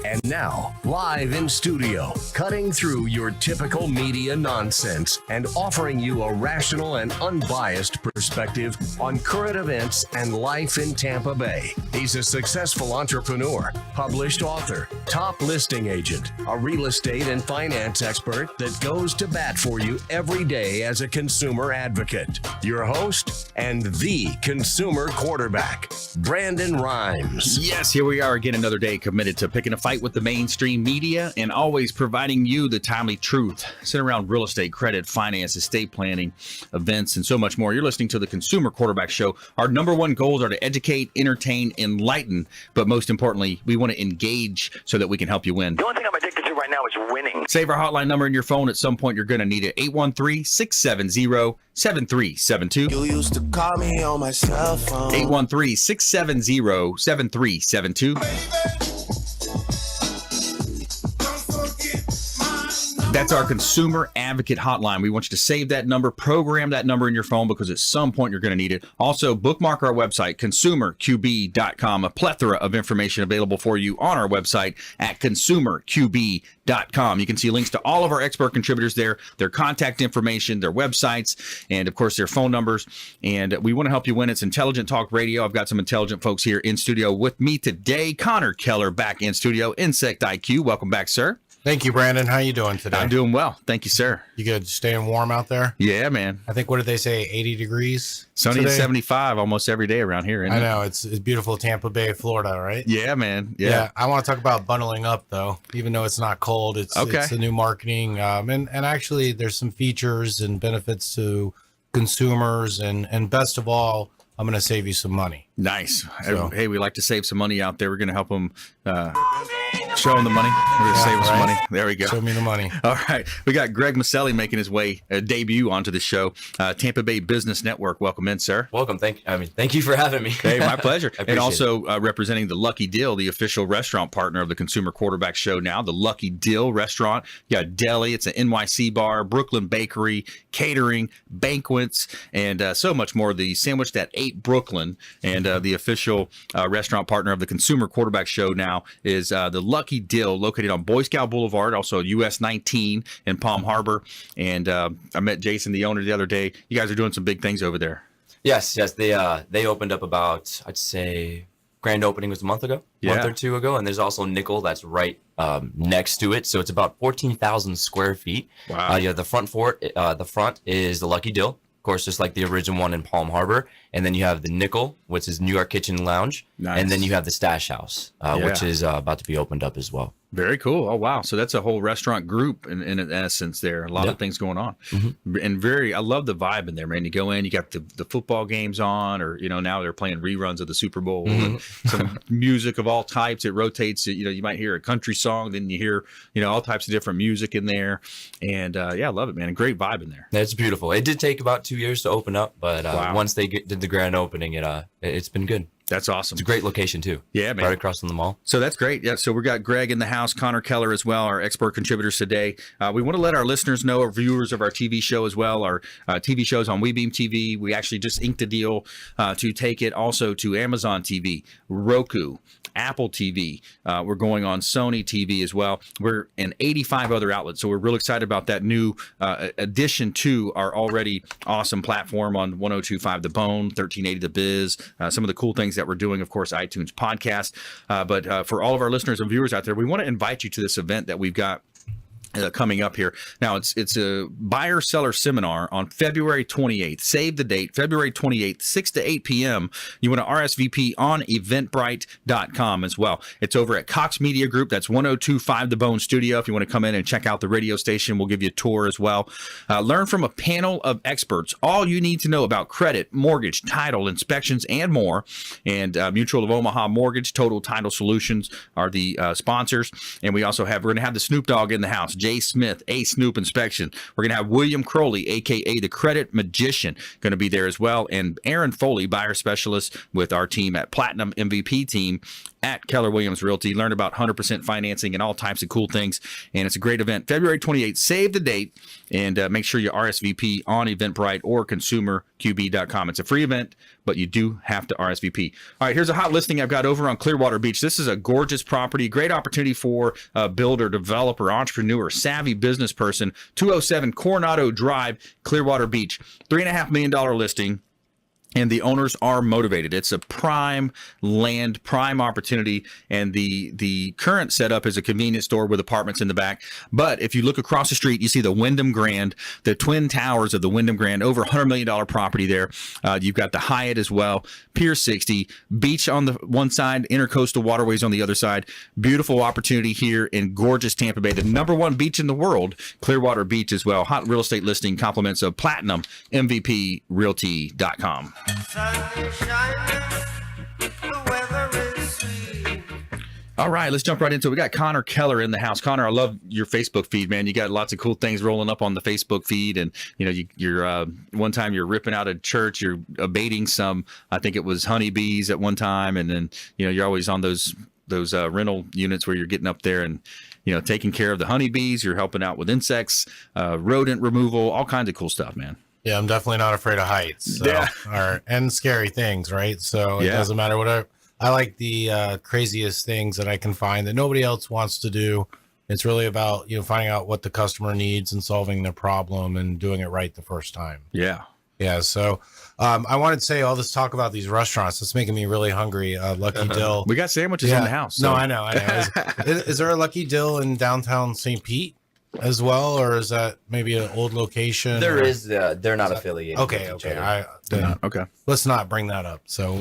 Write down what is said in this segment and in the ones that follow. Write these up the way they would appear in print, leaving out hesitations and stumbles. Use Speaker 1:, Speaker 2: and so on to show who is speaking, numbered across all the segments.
Speaker 1: And now, live in studio, cutting through your typical media nonsense and offering you a rational and unbiased perspective on current events and life in Tampa Bay. He's a successful entrepreneur, published author, top listing agent, a real estate and finance expert that goes to bat for you every day as a consumer advocate. Your host and the consumer quarterback, Brandon Rhymes.
Speaker 2: Yes, here we are again, another day committed to picking a fight with the mainstream media and always providing you the timely truth centered around real estate, credit, finance, estate planning, events, and so much more. You're listening to the Consumer Quarterback Show. Our number one goals are to educate, entertain, enlighten, but most importantly, we want to engage so that we can help you win.
Speaker 3: The only thing I'm addicted to right now is winning.
Speaker 2: Save our hotline number in your phone. At some point, you're going to need it. 813-670-7372.
Speaker 4: You used to call me on my cell phone.
Speaker 2: 813-670-7372. That's our consumer advocate hotline. We want you to save that number, program that number in your phone because at some point you're going to need it. Also, bookmark our website, consumerqb.com. A plethora of information available for you on our website at consumerqb.com. You can see links to all of our expert contributors there, their contact information, their websites, and of course their phone numbers. And we want to help you win. It's Intelligent Talk Radio. I've got some intelligent folks here in studio with me today. Connor Keller back in studio. Insect IQ. Welcome back, sir.
Speaker 5: Thank you, Brandon. How you doing today?
Speaker 2: I'm doing well. Thank you, sir.
Speaker 5: You good? Staying warm out there?
Speaker 2: Yeah, man.
Speaker 5: I think, what did they say, 80 degrees?
Speaker 2: Sunny
Speaker 5: today?
Speaker 2: and 75 almost every day around here.
Speaker 5: I know. It's beautiful Tampa Bay, Florida, right?
Speaker 2: Yeah, man. Yeah.
Speaker 5: I want to talk about bundling up, though. Even though it's not cold, it's the new marketing. And actually, there's some features and benefits to consumers. And best of all, I'm going to save you some money.
Speaker 2: Nice.
Speaker 5: So,
Speaker 2: hey, we like to save some money out there. We're going to help them show them the money. We're going to save them some money. There we go.
Speaker 5: Show me the money.
Speaker 2: All right. We got Greg Miceli making his way debut onto the show. Tampa Bay Business Network. Welcome in, sir.
Speaker 6: Welcome. Thank you for having me.
Speaker 2: Hey, my pleasure. And also
Speaker 6: it.
Speaker 2: Representing the Lucky Dill, the official restaurant partner of the Consumer Quarterback Show now, the Lucky Dill restaurant. You got deli. It's an NYC bar, Brooklyn bakery, catering, banquets, and so much more. The Sandwich That Ate Brooklyn, and the official restaurant partner of the Consumer Quarterback Show now is the Lucky Dill, located on Boy Scout Boulevard, also US 19 in Palm Harbor. And I met Jason, the owner, the other day. You guys are doing some big things over there.
Speaker 6: Yes. They opened up about, I'd say, grand opening was a month ago, month or two ago. And there's also Nickel that's right next to it. So it's about 14,000 square feet.
Speaker 2: Wow.
Speaker 6: The front is the Lucky Dill. Of course, just like the original one in Palm Harbor. And then you have the Nickel, which is New York Kitchen Lounge.
Speaker 2: Nice.
Speaker 6: And then you have the Stash House, which is about to be opened up as well.
Speaker 2: Very cool. Oh, wow. So that's a whole restaurant group in essence there. A lot of things going on. Mm-hmm. And I love the vibe in there, man. You go in, you got the football games on, or, now they're playing reruns of the Super Bowl, and some music of all types. It rotates. You might hear a country song, then you hear, all types of different music in there. And I love it, man. A great vibe in there.
Speaker 6: It's beautiful. It did take about 2 years to open up, but
Speaker 2: wow.
Speaker 6: Once they did the grand opening, it's been good.
Speaker 2: That's awesome.
Speaker 6: It's a great location too.
Speaker 2: Yeah, man.
Speaker 6: Right across from the mall.
Speaker 2: So that's great. Yeah. So we got Greg in the house, Connor Keller as well, our expert contributors today. We want to let our listeners know, our viewers of our TV show as well, our TV shows on WeBeam TV. We actually just inked a deal to take it also to Amazon TV, Roku, Apple TV. We're going on Sony TV as well. We're in 85 other outlets. So we're real excited about that new addition to our already awesome platform on 102.5 The Bone, 1380 The Biz, some of the cool things that we're doing, of course, iTunes podcast. But for all of our listeners and viewers out there, we want to invite you to this event that we've got coming up here. Now, it's a buyer-seller seminar on February 28th. Save the date, February 28th, 6 to 8 p.m. You want to RSVP on eventbrite.com as well. It's over at Cox Media Group. That's 102.5 The Bone Studio. If you want to come in and check out the radio station, we'll give you a tour as well. Learn from a panel of experts. All you need to know about credit, mortgage, title, inspections, and more. And Mutual of Omaha Mortgage, Total Title Solutions are the sponsors. And we're going to have the Snoop Dogg in the house. Jay Smith, A Snoop Inspection. We're going to have William Crowley, a.k.a. the Credit Magician, going to be there as well. And Aaron Foley, buyer specialist with our team at Platinum MVP team at Keller Williams Realty. Learn about 100% financing and all types of cool things. And it's a great event. February 28th. Save the date and make sure you RSVP on Eventbrite or consumerqb.com. It's a free event. but you do have to RSVP. All right, here's a hot listing I've got over on Clearwater Beach. This is a gorgeous property, great opportunity for a builder, developer, entrepreneur, savvy business person. 207 Coronado Drive, Clearwater Beach. $3.5 million listing. And the owners are motivated. It's a prime land, prime opportunity. And the current setup is a convenience store with apartments in the back. But if you look across the street, you see the Wyndham Grand, the twin towers of the Wyndham Grand, over $100 million property there. You've got the Hyatt as well, Pier 60, beach on the one side, intercoastal waterways on the other side. Beautiful opportunity here in gorgeous Tampa Bay, the #1 beach in the world, Clearwater Beach as well. Hot real estate listing, compliments of Platinum, MVP Realty.com. All right, let's jump right into it. We got Connor Keller in the house. Connor, I love your Facebook feed, man. You got lots of cool things rolling up on the Facebook feed, and you're one time you're ripping out a church, you're abating some. I think it was honeybees at one time, and then you're always on those rental units where you're getting up there and taking care of the honeybees. You're helping out with insects, rodent removal, all kinds of cool stuff, man.
Speaker 5: Yeah, I'm definitely not afraid of heights. So,
Speaker 2: Yeah.
Speaker 5: And scary things, right? So it doesn't matter what I like the craziest things that I can find that nobody else wants to do. It's really about finding out what the customer needs and solving their problem and doing it right the first time.
Speaker 2: Yeah.
Speaker 5: Yeah. So I wanted to say all this talk about these restaurants. It's making me really hungry. Lucky Dill.
Speaker 2: We got sandwiches in the house.
Speaker 5: No, I know. Is there a Lucky Dill in downtown St. Pete as well, or is that maybe an old location?
Speaker 6: There is. They're not affiliated.
Speaker 5: Okay.
Speaker 6: with each
Speaker 5: Okay.
Speaker 6: other.
Speaker 2: Okay.
Speaker 5: Let's not bring that up. So,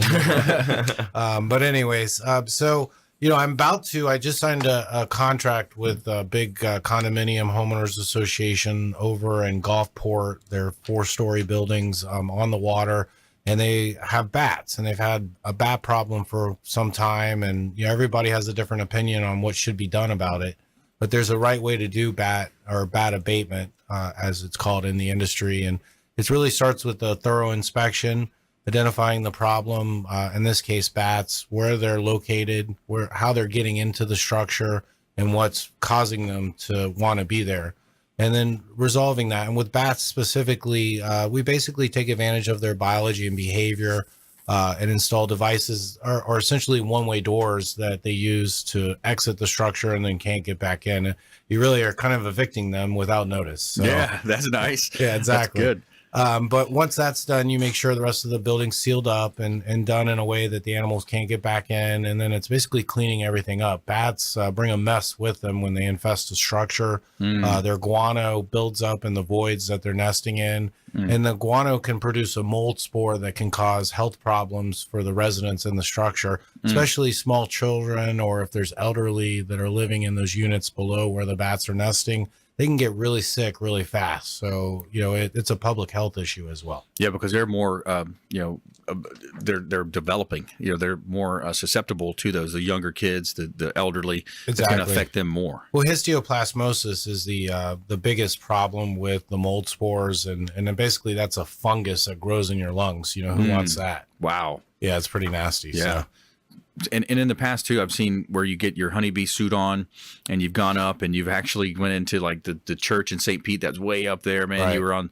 Speaker 5: but anyways, so I just signed a contract with a big condominium homeowners association over in Gulfport. They're 4-story buildings on the water, and they have bats, and they've had a bat problem for some time, and everybody has a different opinion on what should be done about it. But there's a right way to do bat abatement, as it's called in the industry. And it really starts with a thorough inspection, identifying the problem, in this case, bats, where they're located, how they're getting into the structure, and what's causing them to want to be there. And then resolving that. And with bats specifically, we basically take advantage of their biology and behavior, and install devices or essentially one-way doors that they use to exit the structure and then can't get back in. You really are kind of evicting them without notice. So,
Speaker 2: yeah, that's nice.
Speaker 5: Yeah, exactly.
Speaker 2: That's good.
Speaker 5: But once that's done, you make sure the rest of the building's sealed up and done in a way that the animals can't get back in. And then it's basically cleaning everything up. Bats bring a mess with them when they infest the structure. Their guano builds up in the voids that they're nesting in. And the guano can produce a mold spore that can cause health problems for the residents in the structure, especially small children, or if there's elderly that are living in those units below where the bats are nesting. They can get really sick really fast. So, it's a public health issue as well.
Speaker 2: Yeah, because they're more, they're developing. They're more susceptible to those. The younger kids, the elderly, it's going to affect them more.
Speaker 5: Well, histoplasmosis is the biggest problem with the mold spores, and then basically that's a fungus that grows in your lungs. Who wants that?
Speaker 2: Wow.
Speaker 5: Yeah, it's pretty nasty.
Speaker 2: Yeah.
Speaker 5: So.
Speaker 2: And in the past too, I've seen where you get your honeybee suit on and you've gone up and you've actually went into like the church in St. Pete that's way up there, man. Right. You were on,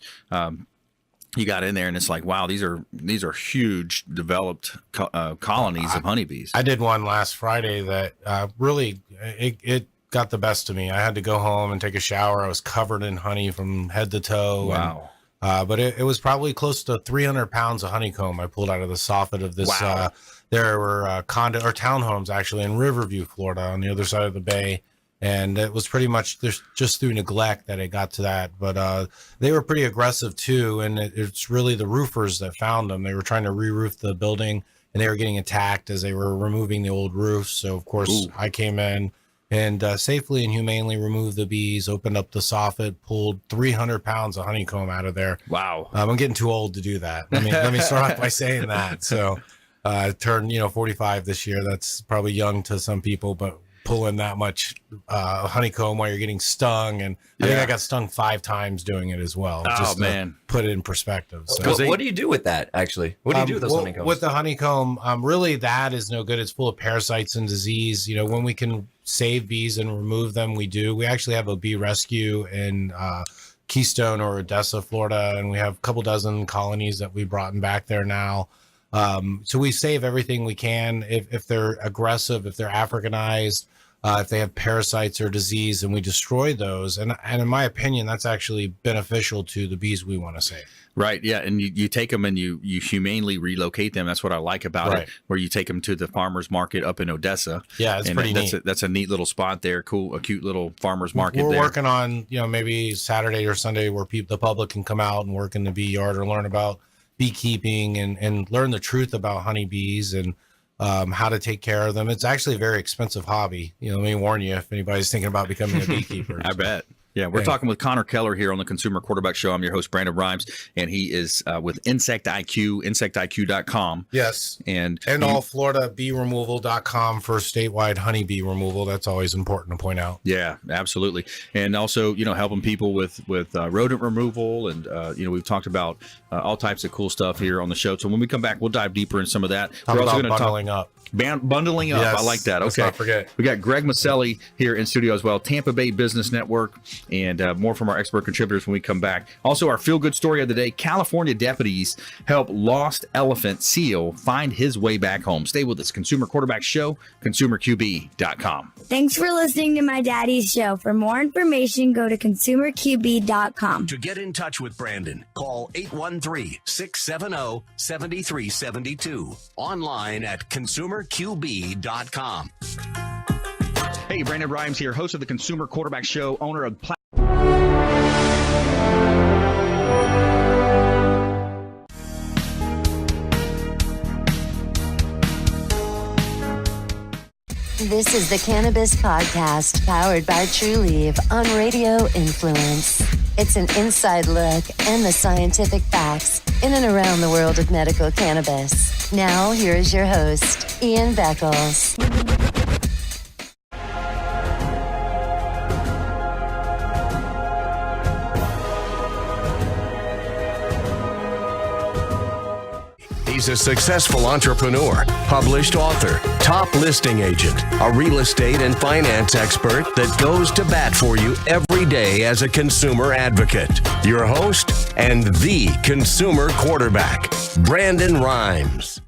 Speaker 2: you got in there and it's like, wow, these are huge developed colonies of honeybees.
Speaker 5: I did one last Friday that really it got the best of me. I had to go home and take a shower. I was covered in honey from head to toe.
Speaker 2: Wow.
Speaker 5: But it was probably close to 300 pounds of honeycomb I pulled out of the soffit of this.
Speaker 2: Wow.
Speaker 5: There were condo or townhomes actually in Riverview, Florida, on the other side of the bay. And it was pretty much just through neglect that it got to that. But they were pretty aggressive too. And it's really the roofers that found them. They were trying to re-roof the building and they were getting attacked as they were removing the old roof. So, of course, I came in and safely and humanely removed the bees, opened up the soffit, pulled 300 pounds of honeycomb out of there.
Speaker 2: Wow.
Speaker 5: I'm getting too old to do that. Let me start off by saying that. So I turned 45 this year. That's probably young to some people, but pulling that much honeycomb while you're getting stung, and I think I got stung 5 times doing it as well.
Speaker 2: Oh man,
Speaker 5: put it in perspective. So
Speaker 6: what do you do with that actually? What do you do with those honeycombs?
Speaker 5: With the honeycomb, really that is no good. It's full of parasites and disease. When we can save bees and remove them, we do. We actually have a bee rescue in Keystone or Odessa, Florida, and we have a couple dozen colonies that we've brought back there now. So we save everything we can. If they're aggressive, if they're Africanized, if they have parasites or disease, and we destroy those. And in my opinion, that's actually beneficial to the bees we want to save.
Speaker 2: Right. Yeah. And you take them and you humanely relocate them. That's what I like about it, where you take them to the farmer's market up in Odessa.
Speaker 5: Yeah, it's pretty neat.
Speaker 2: That's a neat little spot there. Cool. A cute little farmer's market.
Speaker 5: We're
Speaker 2: there.
Speaker 5: working on, maybe Saturday or Sunday where the public can come out and work in the bee yard or learn about beekeeping and learn the truth about honeybees and how to take care of them. It's actually a very expensive hobby. Let me warn you if anybody's thinking about becoming a beekeeper.
Speaker 2: I bet. Yeah, we're talking with Connor Keller here on the Consumer Quarterback Show. I'm your host, Brandon Rhymes, and he is with Insect IQ, insectiq.com.
Speaker 5: Yes.
Speaker 2: And
Speaker 5: all FloridaBeeRemoval.com for statewide honeybee removal. That's always important to point out.
Speaker 2: Yeah, absolutely. And also, helping people with rodent removal. And, we've talked about all types of cool stuff here on the show. So when we come back, we'll dive deeper in some of that.
Speaker 5: We're also going to bundling up.
Speaker 2: Bundling up.
Speaker 5: Yes,
Speaker 2: I like that.
Speaker 5: Let's
Speaker 2: Okay.
Speaker 5: not forget.
Speaker 2: We got Greg Miceli here in studio as well, Tampa Bay Business Network, and more from our expert contributors when we come back. Also, our feel-good story of the day, California deputies help lost elephant seal find his way back home. Stay with us. Consumer Quarterback Show, consumerqb.com.
Speaker 7: Thanks for listening to my daddy's show. For more information, go to consumerqb.com.
Speaker 1: To get in touch with Brandon, call 813-670-7372. Online at consumerqb.com.
Speaker 2: Hey, Brandon Rhymes here, host of the Consumer Quarterback Show, owner of
Speaker 8: This is the Cannabis Podcast, powered by True Leaf on Radio Influence. It's an inside look and the scientific facts in and around the world of medical cannabis. Now, here is your host, Ian Beckles.
Speaker 1: He's a successful entrepreneur, published author, top listing agent, a real estate and finance expert that goes to bat for you every day as a consumer advocate. Your host and the consumer quarterback, Brandon Rhymes.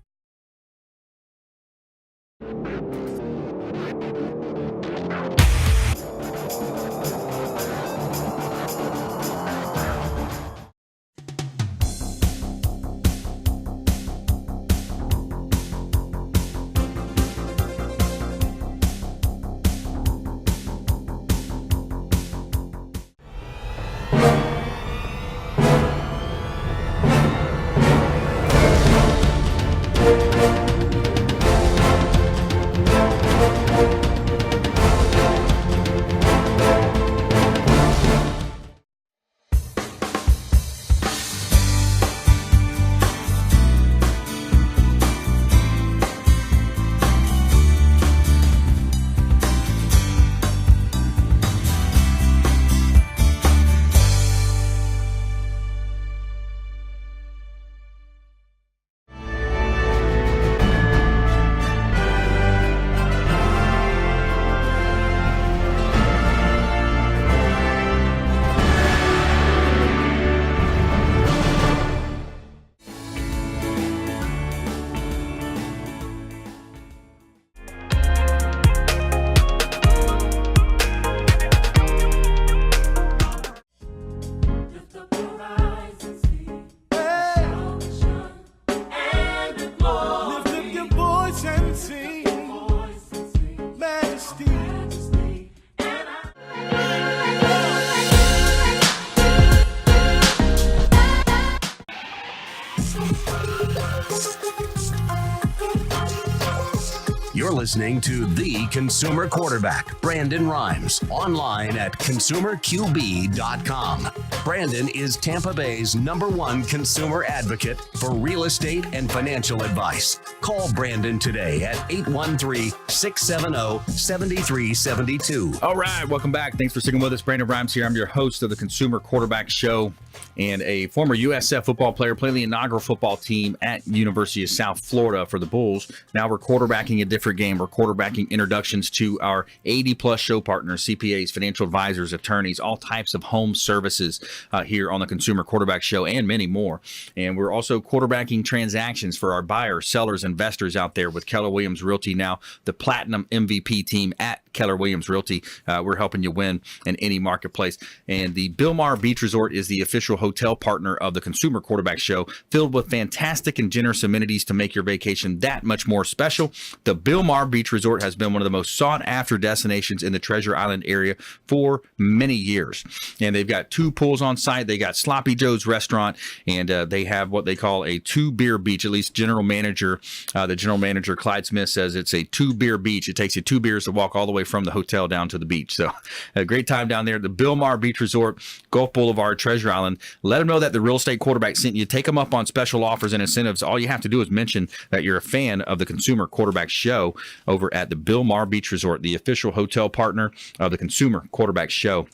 Speaker 1: You're listening to the Consumer Quarterback, Brandon Rhymes, online at consumerqb.com. Brandon is Tampa Bay's #1 consumer advocate for real estate and financial advice. Call Brandon today at 813-670-7372.
Speaker 2: All right, welcome back. Thanks for sticking with us. Brandon Rhymes here. I'm your host of the Consumer Quarterback Show. and a former USF football player, played the inaugural football team at University of South Florida for the Bulls. Now we're quarterbacking a different game. We're quarterbacking introductions to our 80-plus show partners, CPAs, financial advisors, attorneys, all types of home services here on the Consumer Quarterback Show, and many more. And we're also quarterbacking transactions for our buyers, sellers, investors out there with Keller Williams Realty, now the Platinum MVP team at Keller Williams Realty. We're helping you win in any marketplace. And the Bilmar Beach Resort is the official hotel partner of the Consumer Quarterback Show, filled with fantastic and generous amenities to make your vacation that much more special. The Bilmar Beach Resort has been one of the most sought after destinations in the Treasure Island area for many years. And they've got 2 pools on site. They got Sloppy Joe's restaurant, and they have what they call a 2-beer beach. At least the general manager Clyde Smith says it's a 2-beer beach. It takes you 2 beers to walk all the way from the hotel down to the beach. So a great time down there. The Bilmar Beach Resort, Gulf Boulevard, Treasure Island. Let them know that the Real Estate Quarterback sent you. Take them up on special offers and incentives. All you have to do is mention that you're a fan of the Consumer Quarterback Show over at the Bilmar Beach Resort, the official hotel partner of the Consumer Quarterback Show.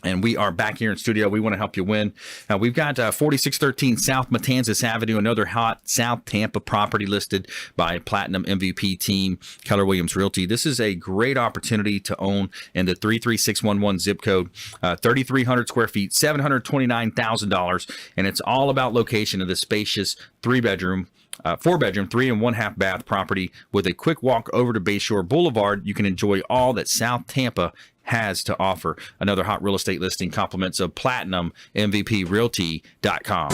Speaker 2: And we are back here in studio. We want to help you win. We've got 4613 South Matanzas Avenue, another hot South Tampa property listed by Platinum MVP team, Keller Williams Realty. This is a great opportunity to own in the 33611 zip code, 3,300 square feet, $729,000. And it's all about location of the spacious 4-bedroom, 3.5 bath property with a quick walk over to Bayshore Boulevard. You can enjoy all that South Tampa has to offer. Another hot real estate listing, compliments of Platinum MVP Realty.com.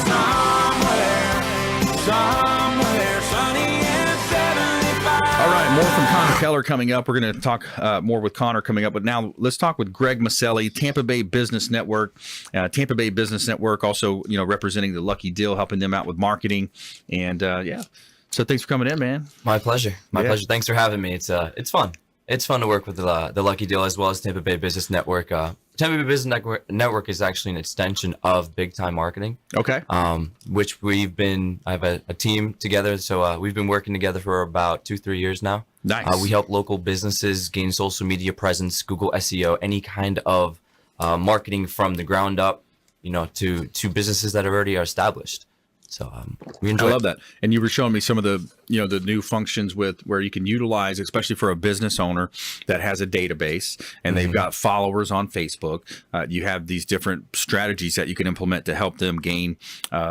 Speaker 4: Somewhere sunny and 75.
Speaker 2: All right, more from Connor Keller coming up. We're going to talk more with Connor coming up, but now let's talk with Greg Miceli, Tampa Bay Business Network. Tampa Bay Business Network also, representing the Lucky Dill, helping them out with marketing. And so thanks for coming in, man.
Speaker 6: My pleasure. My pleasure. Thanks for having me. It's fun. It's fun to work with the Lucky Dill as well as Tampa Bay Business Network. Tampa Bay Business Network is actually an extension of Big Time Marketing.
Speaker 2: Okay.
Speaker 6: Which I have a team together, so we've been working together for about 2-3 years now.
Speaker 2: Nice.
Speaker 6: We help local businesses gain social media presence, Google SEO, any kind of marketing from the ground up, to businesses that already are established. So we enjoy.
Speaker 2: I love that. And you were showing me some of the, the new functions with where you can utilize, especially for a business owner that has a database and they've got followers on Facebook. You have these different strategies that you can implement to help them gain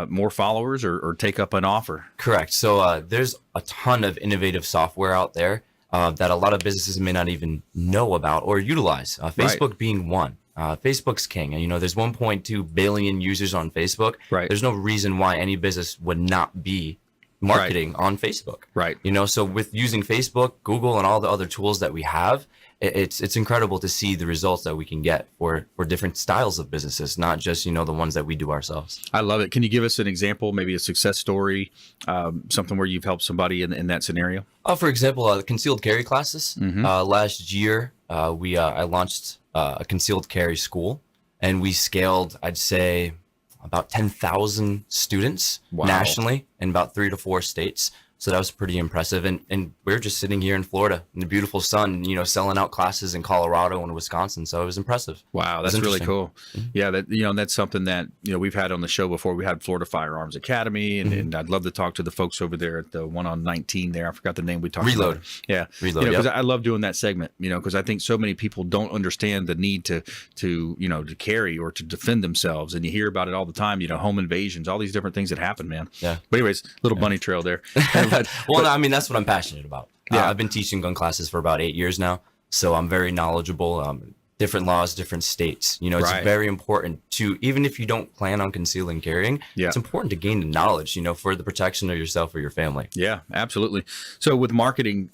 Speaker 2: more followers or take up an offer.
Speaker 6: Correct. So there's a ton of innovative software out there that a lot of businesses may not even know about or utilize. Facebook being one. Facebook's king. And, there's 1.2 billion users on Facebook.
Speaker 2: Right.
Speaker 6: There's no reason why any business would not be marketing on Facebook.
Speaker 2: Right.
Speaker 6: So with using Facebook, Google, and all the other tools that we have, it's incredible to see the results that we can get for different styles of businesses, not just, the ones that we do ourselves.
Speaker 2: I love it. Can you give us an example, maybe a success story, something where you've helped somebody in that scenario?
Speaker 6: For example, concealed carry classes. Last year, I launched a concealed carry school, and we scaled, I'd say, about 10,000 students nationally in about 3 to 4 states. So that was pretty impressive. And we're just sitting here in Florida in the beautiful sun, selling out classes in Colorado and Wisconsin. So it was impressive.
Speaker 2: Wow, that's really cool. Yeah, that's something that, we've had on the show before. We had Florida Firearms Academy, and I'd love to talk to the folks over there at the one on 19 there. I forgot the name we talked about.
Speaker 6: Reload.
Speaker 2: Yeah.
Speaker 6: Reload.
Speaker 2: Because I love doing that segment, because I think so many people don't understand the need to carry or to defend themselves. And you hear about it all the time, home invasions, all these different things that happen, man.
Speaker 6: Yeah.
Speaker 2: But anyways, little bunny trail there.
Speaker 6: That's what I'm passionate about. I've been teaching gun classes for about 8 years now, so I'm very knowledgeable. Different laws, different states. It's very important to, even if you don't plan on concealing carrying, it's important to gain the knowledge, for the protection of yourself or your family.
Speaker 2: Yeah, absolutely. So with marketing,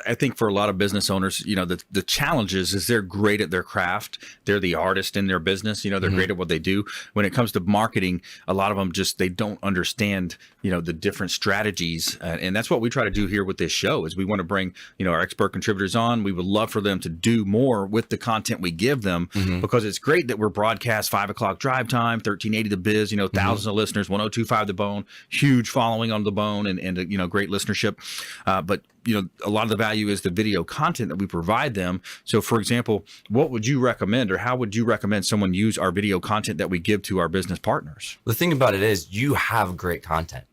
Speaker 2: I think for a lot of business owners, the challenge is they're great at their craft. They're the artist in their business. They're great at what they do. When it comes to marketing, a lot of them they don't understand, the different strategies. And that's what we try to do here with this show is we want to bring, our expert contributors on. We would love for them to do more with the content we give them because it's great that we're broadcast 5 o'clock drive time, 1380 The Biz, thousands of listeners, 1025 The Bone, huge following on The Bone and great listenership. But a lot of the value is the video content that we provide them. So for example, what would you recommend, or how would you recommend someone use our video content that we give to our business partners?
Speaker 6: The thing about it is you have great content.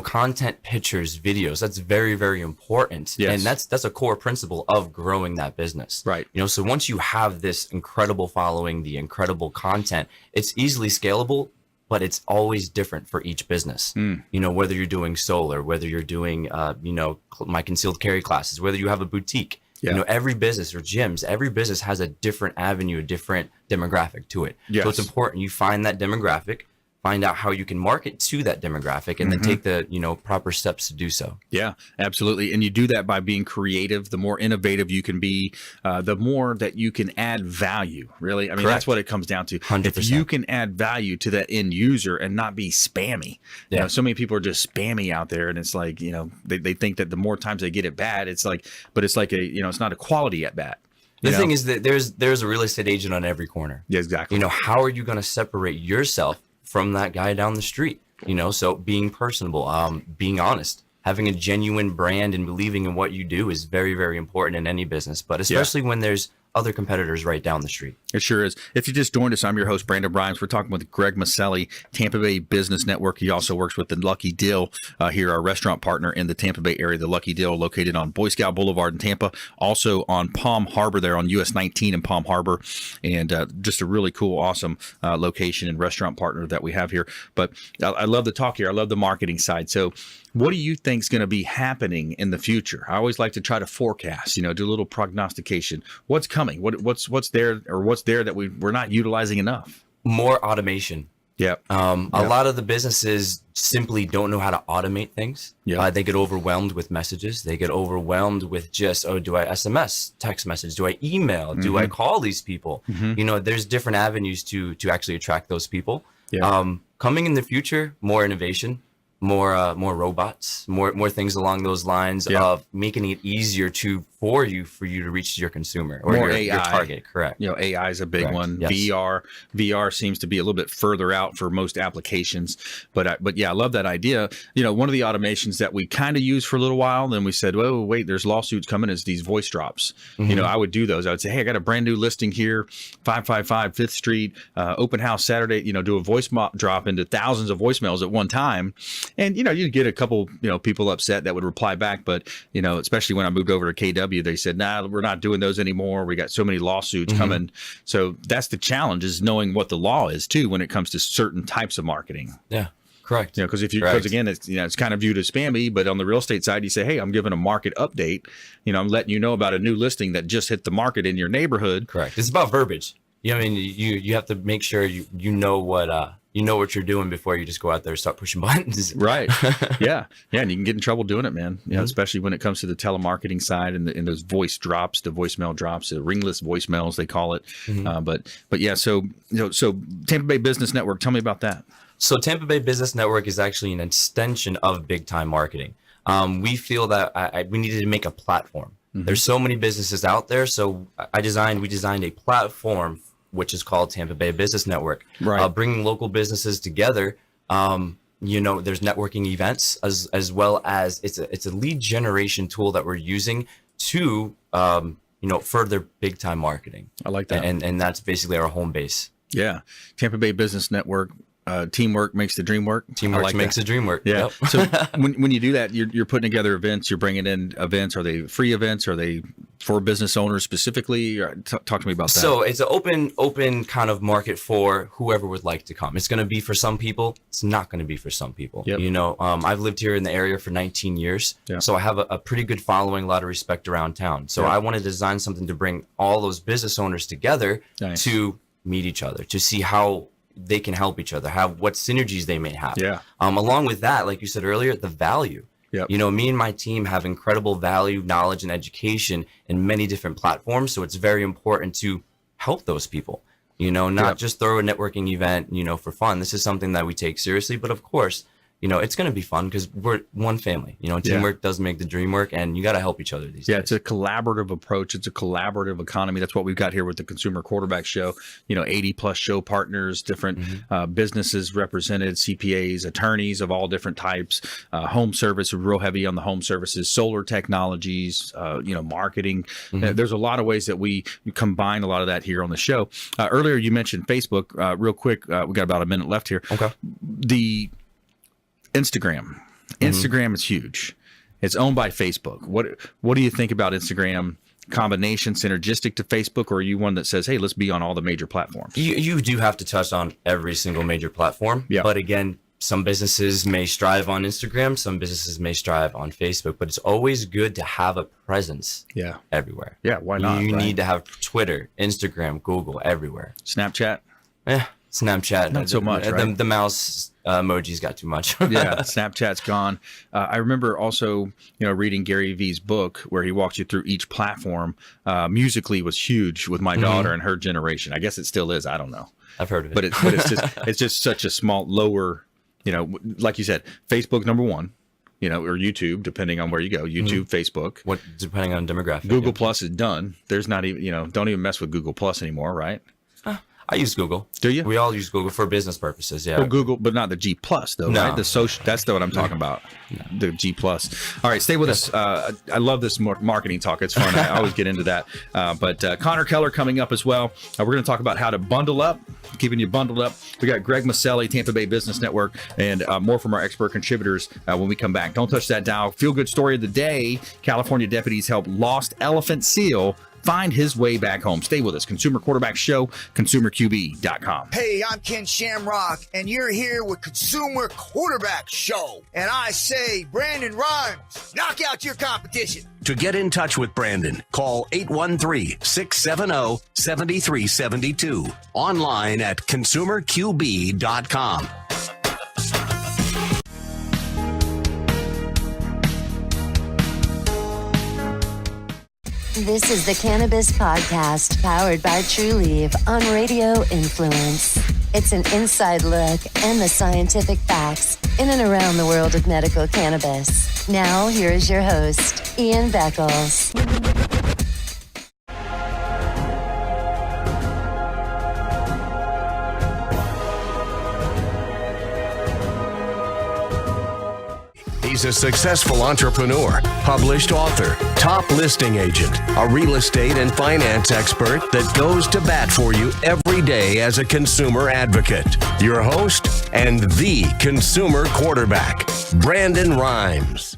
Speaker 6: Content, pictures, videos, that's very, very important.
Speaker 2: Yes.
Speaker 6: And that's a core principle of growing that business.
Speaker 2: Right.
Speaker 6: So once you have this incredible following, the incredible content, it's easily scalable, but it's always different for each business. Whether you're doing solar, whether you're doing, my concealed carry classes, whether you have a boutique, every business, or gyms, every business has a different avenue, a different demographic to it.
Speaker 2: Yes.
Speaker 6: So it's important you find that demographic, find out how you can market to that demographic, and then take the proper steps to do so. Yeah,
Speaker 2: absolutely. And you do that by being creative. The more innovative you can be, the more that you can add value, really. I mean, that's what it comes down to.
Speaker 6: 100%.
Speaker 2: If you can add value to that end user and not be spammy. So many people are just spammy out there, and it's like, they think that the more times they get it bad, it's like, but it's like it's not a quality at bat.
Speaker 6: The thing is that there's a real estate agent on every corner.
Speaker 2: Yeah, exactly.
Speaker 6: How are you going to separate yourself from that guy down the street? So being personable, being honest, having a genuine brand and believing in what you do is very, very important in any business, but especially when there's other competitors right down the street.
Speaker 2: It sure is. If you just joined us, I'm your host, Brandon Bryans. We're talking with Greg Miceli, Tampa Bay Business Network. He also works with the Lucky Dill here, our restaurant partner in the Tampa Bay area. The Lucky Dill, located on Boy Scout Boulevard in Tampa, also on Palm Harbor there on US 19 in Palm Harbor, and just a really cool, awesome location and restaurant partner that we have here. But I love the talk here. I love the marketing side. So what do you think is going to be happening in the future? I always like to try to forecast, do a little prognostication. What's coming? What's there, or what's there that we're not utilizing enough?
Speaker 6: More automation.
Speaker 2: Yep.
Speaker 6: A lot of the businesses simply don't know how to automate things. They get overwhelmed with messages. They get overwhelmed with just, do I SMS, text message? Do I email? Do I call these people? There's different avenues to actually attract those people. Coming in the future, more innovation, more robots, more things along those lines of making it easier for you to reach your consumer or your target. Correct.
Speaker 2: AI is a big one.
Speaker 6: Yes.
Speaker 2: VR seems to be a little bit further out for most applications, but yeah, I love that idea. One of the automations that we kind of used for a little while, then we said, well, wait, there's lawsuits coming, is these voice drops. I would do those. I would say, hey, I got a brand new listing here, 555 5th Street, open house Saturday, do a voice drop into thousands of voicemails at one time. And, you'd get a couple, people upset that would reply back. But, especially when I moved over to KW, they said, nah, we're not doing those anymore. We got so many lawsuits coming. So that's the challenge, is knowing what the law is too when it comes to certain types of marketing.
Speaker 6: Yeah. Correct.
Speaker 2: Because again, it's kind of viewed as spammy, but on the real estate side, you say, hey, I'm giving a market update. I'm letting you know about a new listing that just hit the market in your neighborhood.
Speaker 6: Correct. It's about verbiage. You have to make sure you know what you're doing before you just go out there and start pushing buttons.
Speaker 2: Right. Yeah. And you can get in trouble doing it, man. Especially when it comes to the telemarketing side and those voice drops, the voicemail drops, the ringless voicemails, they call it. But yeah, so Tampa Bay Business Network, tell me about that.
Speaker 6: So Tampa Bay Business Network is actually an extension of big time marketing. We feel that we needed to make a platform. There's so many businesses out there. So we designed a platform which is called Tampa Bay Business Network, bringing local businesses together. There's networking events as well as it's a lead generation tool that we're using to further big time marketing.
Speaker 2: I like that,
Speaker 6: and that's basically our home base.
Speaker 2: Yeah, Tampa Bay Business Network. Teamwork makes the dream work.
Speaker 6: Teamwork makes the dream work.
Speaker 2: Yeah. Yep. So when you do that, you're putting together events. You're bringing in events. Are they free events? Are they for business owners specifically? Talk to me about that.
Speaker 6: So it's an open kind of market for whoever would like to come. It's going to be for some people. It's not going to be for some people.
Speaker 2: Yep.
Speaker 6: I've lived here in the area for 19 years. Yeah. So I have a pretty good following, a lot of respect around town. So I want to design something to bring all those business owners together to meet each other, to see how they can help each other, what synergies they may have.
Speaker 2: Yeah.
Speaker 6: Along with that, like you said earlier, the value.
Speaker 2: Yep.
Speaker 6: Me and my team have incredible value, knowledge, and education in many different platforms. So it's very important to help those people, not just throw a networking event, for fun. This is something that we take seriously. But of course, it's going to be fun because we're one family. Teamwork does make the dream work, and you got to help each other these days.
Speaker 2: It's a collaborative approach. It's a collaborative economy. That's what we've got here with the Consumer Quarterback Show. 80 plus show partners, different businesses represented, CPAs, attorneys of all different types, home service, real heavy on the home services, solar technologies, marketing. There's a lot of ways that we combine a lot of that here on the show. Earlier, you mentioned Facebook. Real quick, we got about a minute left here.
Speaker 6: Okay.
Speaker 2: The Instagram is huge. It's owned by Facebook. What do you think about Instagram? Combination synergistic to Facebook, or are you one that says, hey, let's be on all the major platforms?
Speaker 6: You do have to touch on every single major platform.
Speaker 2: Yeah.
Speaker 6: But again, some businesses may strive on Instagram, some businesses may strive on Facebook, but it's always good to have a presence everywhere.
Speaker 2: Yeah, why not?
Speaker 6: You need to have Twitter, Instagram, Google, everywhere.
Speaker 2: Snapchat?
Speaker 6: Snapchat.
Speaker 2: Not so much, right?
Speaker 6: The mouse emojis got too much.
Speaker 2: Yeah, Snapchat's gone. I remember also, reading Gary Vee's book where he walks you through each platform. Musically was huge with my daughter and her generation. I guess it still is. I don't know.
Speaker 6: I've heard of it.
Speaker 2: But it's just such a small, lower, like you said, Facebook number one, or YouTube, depending on where you go. YouTube, Facebook.
Speaker 6: Depending on demographic.
Speaker 2: Google Plus is done. There's not even, don't even mess with Google Plus anymore, right?
Speaker 6: I use Google.
Speaker 2: Do you?
Speaker 6: We all use Google for business purposes. Yeah.
Speaker 2: Well, Google, but not the G Plus though,
Speaker 6: No.
Speaker 2: right? The social. That's what I'm talking about. The G Plus. All right, stay with us. I love this marketing talk. It's fun. I always get into that. But Connor Keller coming up as well. We're going to talk about how to bundle up, keeping you bundled up. We got Greg Miceli, Tampa Bay Business Network, and more from our expert contributors when we come back. Don't touch that dial. Feel good story of the day. California deputies help lost elephant seal find his way back home. Stay with us. Consumer Quarterback Show, consumerqb.com.
Speaker 9: Hey, I'm Ken Shamrock, and you're here with Consumer Quarterback Show. And I say, Brandon Rhymes, knock out your competition.
Speaker 1: To get in touch with Brandon, call 813-670-7372. Online at consumerqb.com.
Speaker 8: This is the Cannabis Podcast, powered by True Leaf on Radio Influence. It's an inside look and the scientific facts in and around the world of medical cannabis. Now, here is your host, Ian Beckles.
Speaker 1: He's a successful entrepreneur, published author, top listing agent, a real estate and finance expert that goes to bat for you every day as a consumer advocate. Your host and the consumer quarterback, Brandon Rhymes.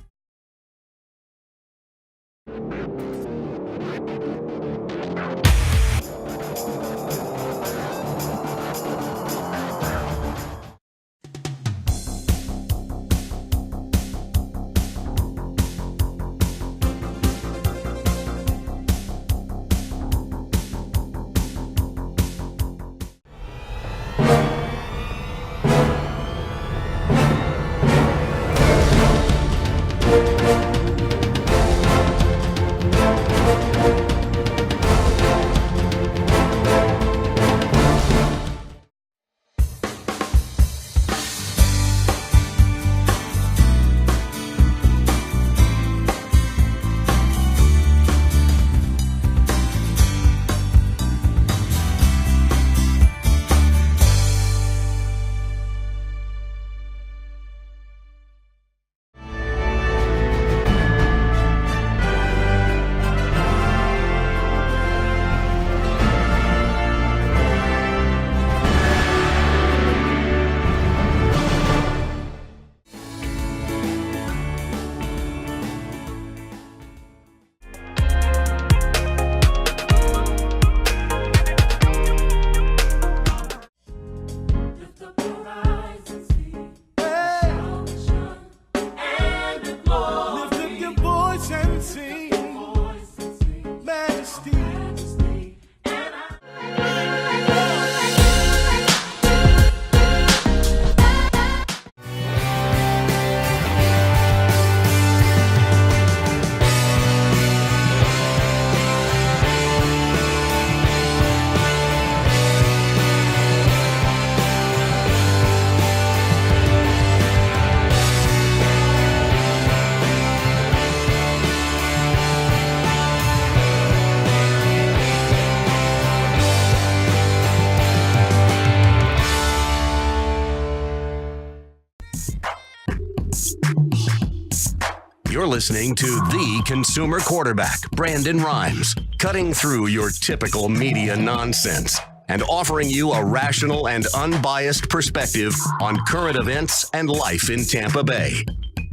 Speaker 1: You're listening to the consumer quarterback, Brandon Rhymes, cutting through your typical media nonsense and offering you a rational and unbiased perspective on current events and life in Tampa Bay.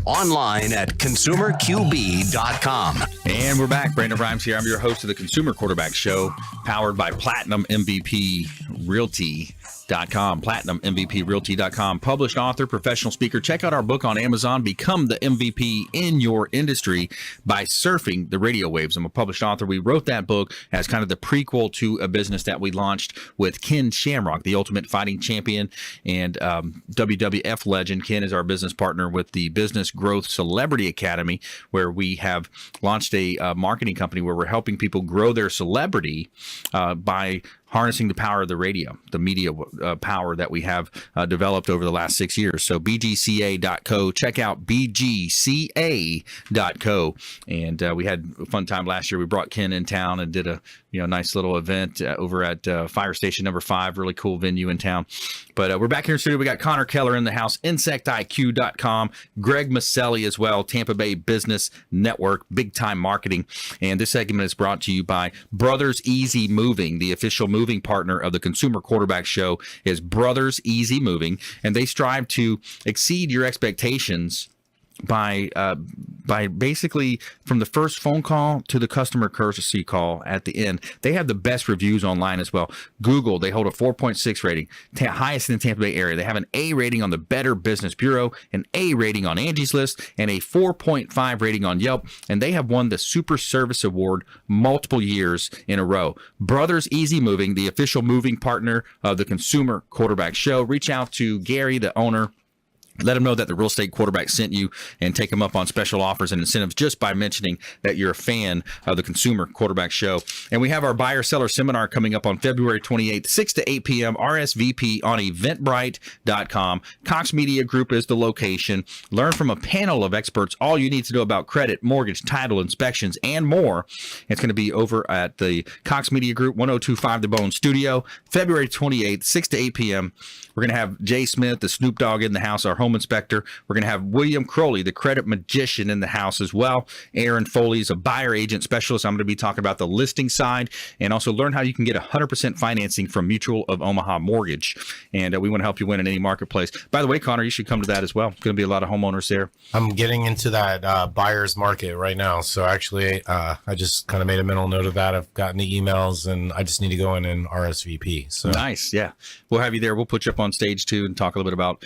Speaker 1: Online at consumerqb.com.
Speaker 2: And we're back. Brandon Rhymes here. I'm your host of the Consumer Quarterback Show, powered by Platinum MVP Realty. PlatinumMVPRealty.com. Published author, professional speaker. Check out our book on Amazon. Become the MVP in your industry by surfing the radio waves. I'm a published author. We wrote that book as kind of the prequel to a business that we launched with Ken Shamrock, the Ultimate Fighting Champion and WWF legend. Ken is our business partner with the Business Growth Celebrity Academy, where we have launched a marketing company where we're helping people grow their celebrity by harnessing the power of the radio, the media power that we have developed over the last 6 years. So bgca.co, check out bgca.co. And we had a fun time last year. We brought Ken in town and did a nice little event over at Fire Station number 5, really cool venue in town. But we're back here in the studio. We got Connor Keller in the house, insectiq.com, Greg Miceli as well, Tampa Bay Business Network, Big Time Marketing. And this segment is brought to you by Brothers Easy Moving. The official moving partner of the Consumer Quarterback Show is Brothers Easy Moving, and they strive to exceed your expectations by basically from the first phone call to the customer courtesy call at the end. They have the best reviews online as well. Google, they hold a 4.6 rating, highest in the Tampa Bay area. They have an A rating on the Better Business Bureau, an A rating on Angie's List, and a 4.5 rating on Yelp. And they have won the Super Service Award multiple years in a row. Brothers Easy Moving, the official moving partner of the Consumer Quarterback Show. Reach out to Gary, the owner. Let them know that the Real Estate Quarterback sent you, and take them up on special offers and incentives just by mentioning that you're a fan of the Consumer Quarterback Show. And we have our buyer-seller seminar coming up on February 28th, 6 to 8 p.m. RSVP on eventbrite.com. Cox Media Group is the location. Learn from a panel of experts all you need to know about credit, mortgage, title, inspections, and more. It's going to be over at the Cox Media Group, 1025 The Bone Studio, February 28th, 6 to 8 p.m. We're going to have Jay Smith, the Snoop Dogg, in the house, our home inspector. We're going to have William Crowley, the credit magician, in the house as well. Aaron Foley is a buyer agent specialist. I'm going to be talking about the listing side, and also learn how you can get 100% financing from Mutual of Omaha Mortgage. And we want to help you win in any marketplace. By the way, Connor, you should come to that as well. Going to be a lot of homeowners there.
Speaker 5: I'm getting into that buyer's market right now. So actually, I just kind of made a mental note of that. I've gotten the emails, and I just need to go in and RSVP. So
Speaker 2: nice. Yeah. We'll have you there. We'll put you up on stage too and talk a little bit about,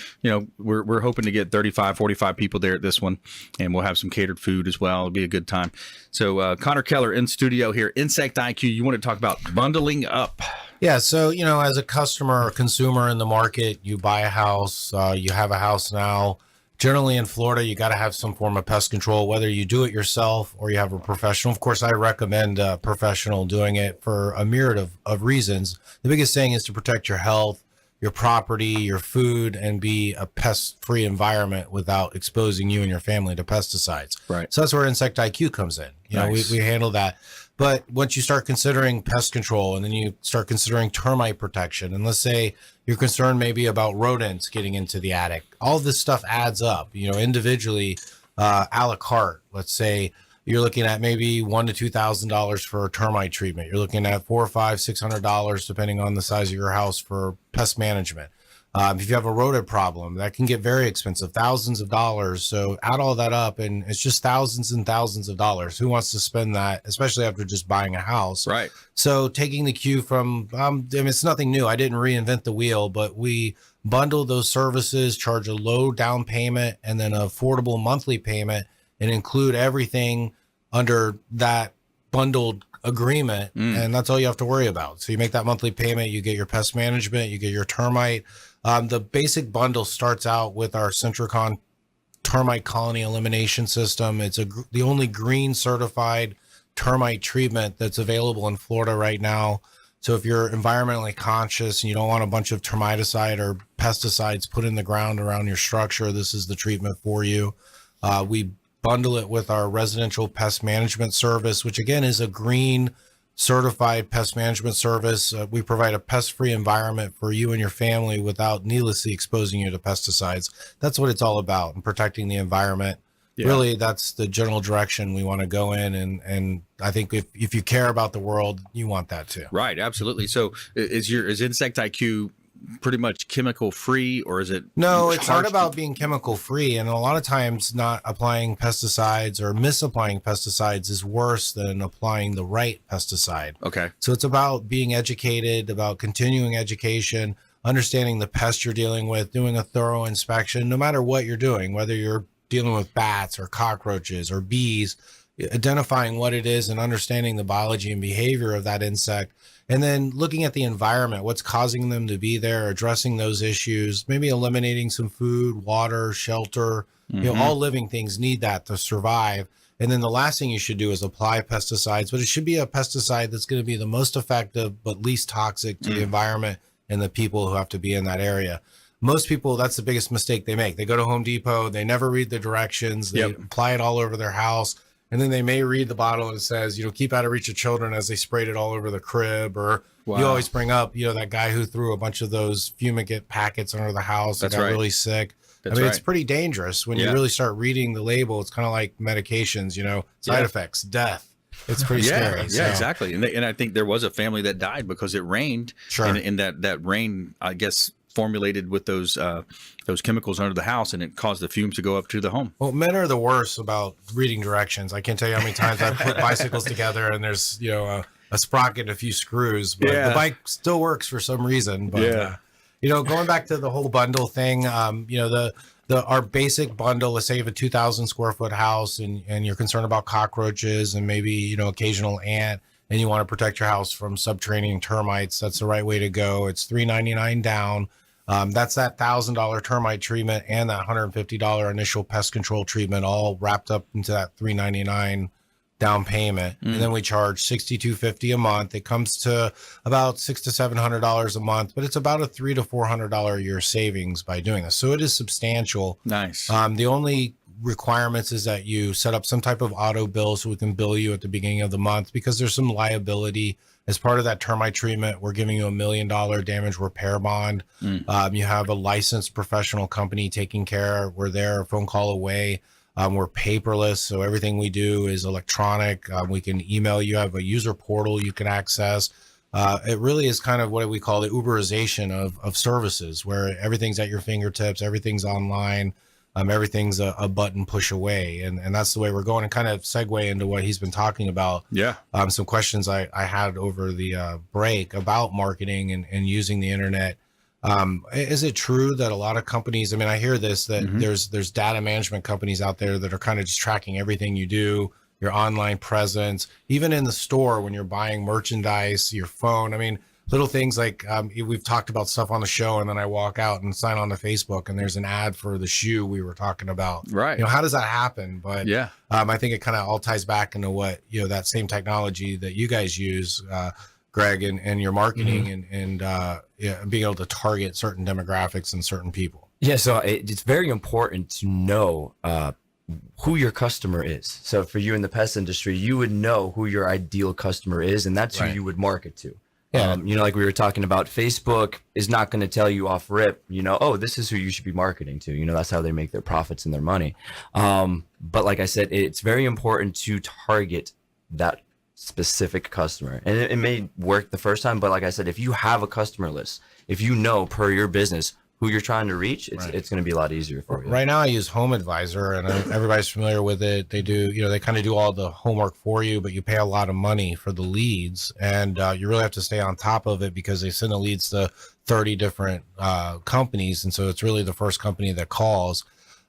Speaker 2: we're hoping to get 35, 45 people there at this one, and we'll have some catered food as well. It'll be a good time. So Connor Keller in studio here, Insect IQ. You want to talk about bundling up?
Speaker 5: Yeah. So, as a customer or consumer in the market, you buy a house, you have a house now. Generally in Florida, you got to have some form of pest control, whether you do it yourself or you have a professional. Of course, I recommend a professional doing it for a myriad of reasons. The biggest thing is to protect your health, your property, your food, and be a pest-free environment without exposing you and your family to pesticides.
Speaker 2: Right.
Speaker 5: So that's where Insect IQ comes in.
Speaker 2: Nice.
Speaker 5: We handle that. But once you start considering pest control, and then you start considering termite protection, and let's say you're concerned maybe about rodents getting into the attic, all this stuff adds up, individually, a la carte. Let's say you're looking at maybe $1,000 to $2,000 for termite treatment. You're looking at $400 or $500, $600, depending on the size of your house, for pest management. If you have a rodent problem, that can get very expensive, thousands of dollars. So add all that up, and it's just thousands and thousands of dollars. Who wants to spend that, especially after just buying a house?
Speaker 2: Right.
Speaker 5: So taking the cue from, it's nothing new. I didn't reinvent the wheel, but we bundle those services, charge a low down payment and then an affordable monthly payment, and include everything under that bundled agreement. And that's all you have to worry about. So you make that monthly payment, you get your pest management, you get your termite. The basic bundle starts out with our Centricon termite colony elimination system. It's the only green certified termite treatment that's available in Florida right now. So if you're environmentally conscious and you don't want a bunch of termiticide or pesticides put in the ground around your structure, this is the treatment for you. We bundle it with our residential pest management service, which again is a green certified pest management service. We provide a pest-free environment for you and your family without needlessly exposing you to pesticides. That's what it's all about, and protecting the environment. really that's the general direction we want to go in. And I think if you care about the world, you want that too.
Speaker 2: Right. Absolutely. So is Insect IQ pretty much chemical free, or is it?
Speaker 5: No, it's not about being chemical free. And a lot of times not applying pesticides or misapplying pesticides is worse than applying the right pesticide.
Speaker 2: Okay.
Speaker 5: So it's about being educated, about continuing education, understanding the pest you're dealing with, doing a thorough inspection, no matter what you're doing, whether you're dealing with bats or cockroaches or bees, identifying what it is and understanding the biology and behavior of that insect. And then looking at the environment, what's causing them to be there, addressing those issues, maybe eliminating some food, water, shelter. All living things need that to survive. And then the last thing you should do is apply pesticides, but it should be a pesticide that's going to be the most effective but least toxic to the environment and the people who have to be in that area. Most people, that's the biggest mistake they make. They go to Home Depot, they never read the directions, they apply it all over their house. And then they may read the bottle and it says, keep out of reach of children, as they sprayed it all over the crib. Or you always bring up, that guy who threw a bunch of those fumigant packets under the house and got really sick. It's pretty dangerous when you really start reading the label. It's kind of like medications, side effects, death. It's pretty scary.
Speaker 2: Yeah, exactly. And I think there was a family that died because it rained.
Speaker 5: Sure.
Speaker 2: And that rain, I guess, formulated with those chemicals under the house, and it caused the fumes to go up to the home.
Speaker 5: Well, men are the worst about reading directions. I can't tell you how many times I've put bicycles together and there's a sprocket and a few screws, but the bike still works for some reason. But going back to the whole bundle thing, our basic bundle, let's say you have a 2,000 square foot house and you're concerned about cockroaches and maybe occasional ant, and you want to protect your house from subterranean termites. That's the right way to go. It's $399 down. That's that $1,000 termite treatment and that $150 initial pest control treatment, all wrapped up into that $399 down payment. And then we charge $6,250 a month. It comes to about $600 to $700 a month, but it's about a $300 to $400 a year savings by doing this. So it is substantial.
Speaker 2: Nice.
Speaker 5: The only requirements is that you set up some type of auto bill so we can bill you at the beginning of the month, because there's some liability. As part of that termite treatment, we're giving you $1 million damage repair bond. You have a licensed professional company taking care. We're there a phone call away. We're paperless, so everything we do is electronic. We can email you. Have a user portal you can access. It really is kind of what we call the Uberization of services, where everything's at your fingertips, everything's online. Everything's a button push away. And that's the way we're going, and kind of segue into what he's been talking about.
Speaker 2: Yeah.
Speaker 5: Some questions I had over the break about marketing and using the internet. Is it true that a lot of companies, I hear this, that there's data management companies out there that are kind of just tracking everything you do, your online presence, even in the store when you're buying merchandise, your phone. Little things like we've talked about stuff on the show, and then I walk out and sign on to Facebook and there's an ad for the shoe we were talking about.
Speaker 2: Right.
Speaker 5: How does that happen? But I think it kind of all ties back into what, that same technology that you guys use, Greg, and your marketing and being able to target certain demographics and certain people.
Speaker 6: Yeah. So it's very important to know who your customer is. So for you in the pest industry, you would know who your ideal customer is, and that's who you would market to. Yeah. Like we were talking about, Facebook is not going to tell you off rip, oh, this is who you should be marketing to. That's how they make their profits and their money. But like I said, it's very important to target that specific customer. And it may work the first time, but like I said, if you have a customer list, if you know per your business who you're trying to reach, it's going to be a lot easier for you.
Speaker 5: Right now I use Home Advisor, and everybody's familiar with it. They do, they kind of do all the homework for you, but you pay a lot of money for the leads, and you really have to stay on top of it because they send the leads to 30 different companies. And so it's really the first company that calls.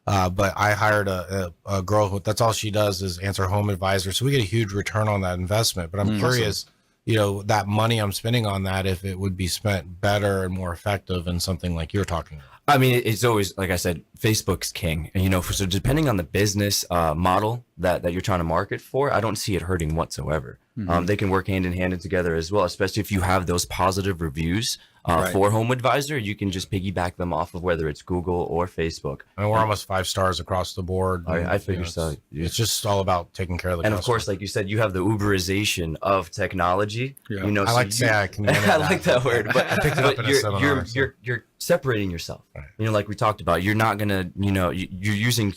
Speaker 5: But I hired a girl who, that's all she does is answer Home Advisor. So we get a huge return on that investment, but I'm curious, that money I'm spending on that, if it would be spent better and more effective in something like you're talking about.
Speaker 6: It's always, like I said, Facebook's king. And, so depending on the business model that you're trying to market for, I don't see it hurting whatsoever. They can work hand in hand together as well, especially if you have those positive reviews for Home Advisor. You can just piggyback them off of whether it's Google or Facebook.
Speaker 5: And we're almost 5 stars across the board.
Speaker 6: I figure so.
Speaker 5: It's just all about taking care of the customer.
Speaker 6: Of course, like you said, you have the Uberization of technology.
Speaker 5: I like to say I can.
Speaker 6: I like that word, but
Speaker 5: I picked it up in a seminar.
Speaker 6: You're separating yourself. Right. Like we talked about, you're not gonna, you're using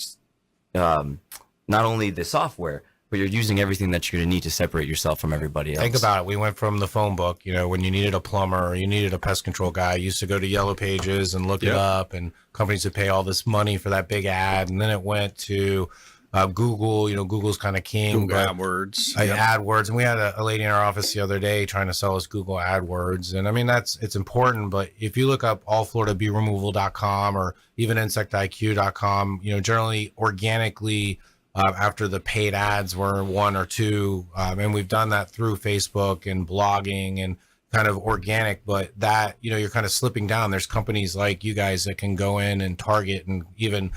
Speaker 6: not only the software, but you're using everything that you're going to need to separate yourself from everybody else.
Speaker 5: Think about it. We went from the phone book, when you needed a plumber or you needed a pest control guy, you used to go to Yellow Pages and look it up, and companies would pay all this money for that big ad. And then it went to Google. Google's kind of king.
Speaker 2: Google AdWords.
Speaker 5: AdWords. And we had a lady in our office the other day trying to sell us Google AdWords. And I mean, it's important. But if you look up allfloridabeeremoval.com or even insectiq.com, generally organically, after the paid ads were 1 or 2, and we've done that through Facebook and blogging and kind of organic, but that, you're kind of slipping down. There's companies like you guys that can go in and target, and even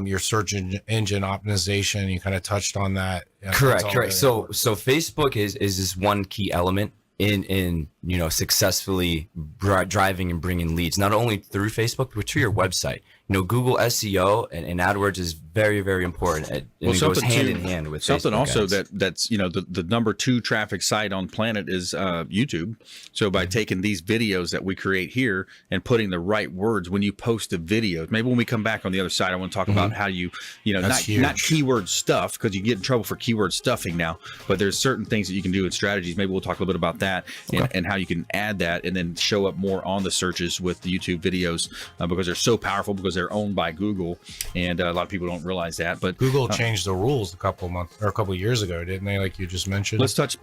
Speaker 5: your search engine optimization. You kind of touched on that.
Speaker 6: Correct. So Facebook is this one key element in successfully driving and bringing leads, not only through Facebook, but to your website. Google SEO and AdWords is very, very important. And it goes hand in hand with
Speaker 2: something
Speaker 6: Facebook
Speaker 2: also
Speaker 6: ads.
Speaker 2: that's the number 2 traffic site on the planet is YouTube. So by taking these videos that we create here and putting the right words when you post a video, maybe when we come back on the other side, I want to talk about how you not keyword stuff, because you get in trouble for keyword stuffing now, but there's certain things that you can do with strategies. Maybe we'll talk a little bit about that and how you can add that and then show up more on the searches with the YouTube videos because they're so powerful, because they're owned by Google, and a lot of people don't realize that. But
Speaker 5: Google changed the rules a couple years ago, didn't they? Like you just mentioned.
Speaker 2: Let's touch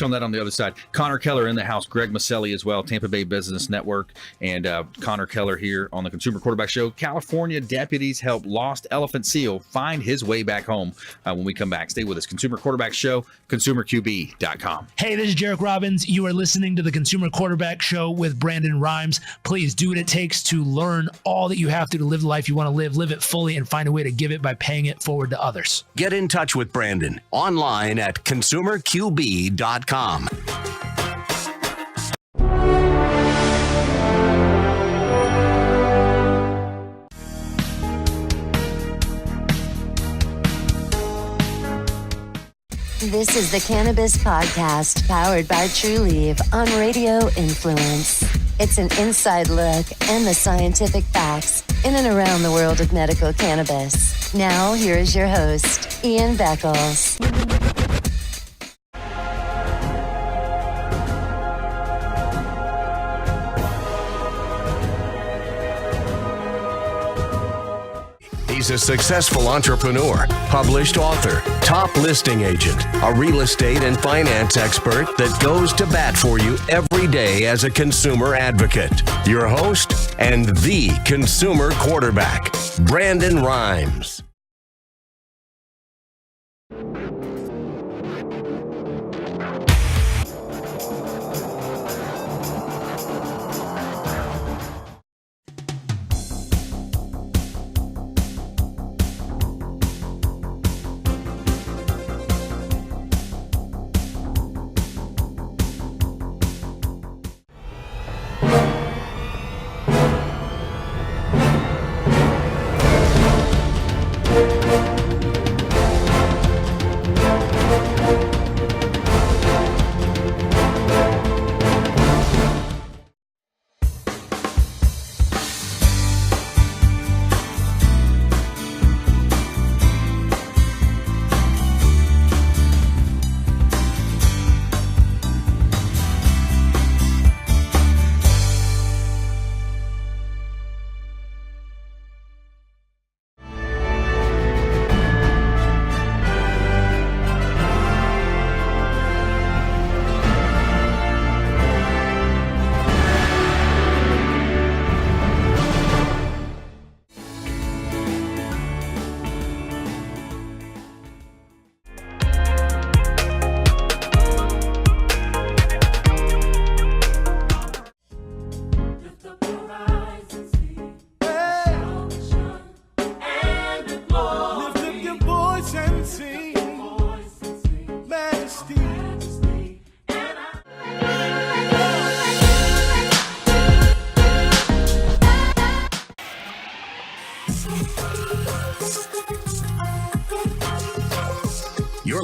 Speaker 2: on that on the other side. Connor Keller in the house, Greg Miceli as well, Tampa Bay Business Network, and Connor Keller here on the Consumer Quarterback Show. California deputies help lost elephant seal find his way back home. When we come back, stay with us. Consumer Quarterback Show, consumerqb.com.
Speaker 10: Hey, this is Jarek Robbins. You are listening to the Consumer Quarterback Show with Brandon Rhymes. Please do what it takes to learn all that you have to live the life you want to live it fully, and find a way to give it by paying it forward to others.
Speaker 1: Get in touch with Brandon online at consumerqb.com.
Speaker 8: This is the Cannabis Podcast, powered by True Leaf on Radio Influence. It's an inside look and the scientific facts in and around the world of medical cannabis. Now, here is your host, Ian Beckles.
Speaker 1: He's a successful entrepreneur, published author, top listing agent, a real estate and finance expert that goes to bat for you every day as a consumer advocate. Your host and the consumer quarterback, Brandon Rhymes.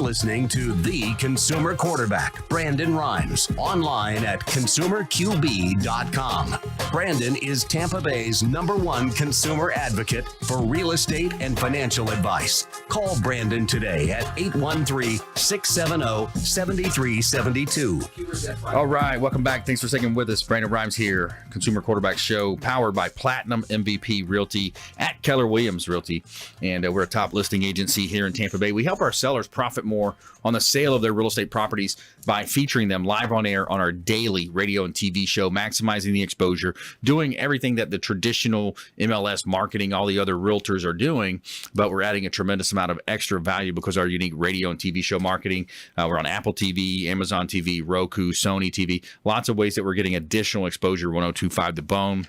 Speaker 1: listening to the consumer quarterback, Brandon Rhymes, online at consumerqb.com. Brandon is Tampa Bay's #1 consumer advocate for real estate and financial advice. Call Brandon today at 813-670-7372.
Speaker 2: All right, welcome back. Thanks for sticking with us. Brandon Rhymes here, Consumer Quarterback Show, powered by Platinum MVP Realty at Keller Williams Realty. And we're a top listing agency here in Tampa Bay. We help our sellers profit more on the sale of their real estate properties by featuring them live on air on our daily radio and TV show, maximizing the exposure, doing everything that the traditional MLS marketing, all the other realtors are doing, but we're adding a tremendous amount of extra value because of our unique radio and TV show marketing. We're on Apple TV, Amazon TV, Roku, Sony TV, lots of ways that we're getting additional exposure. 102.5 The Bone.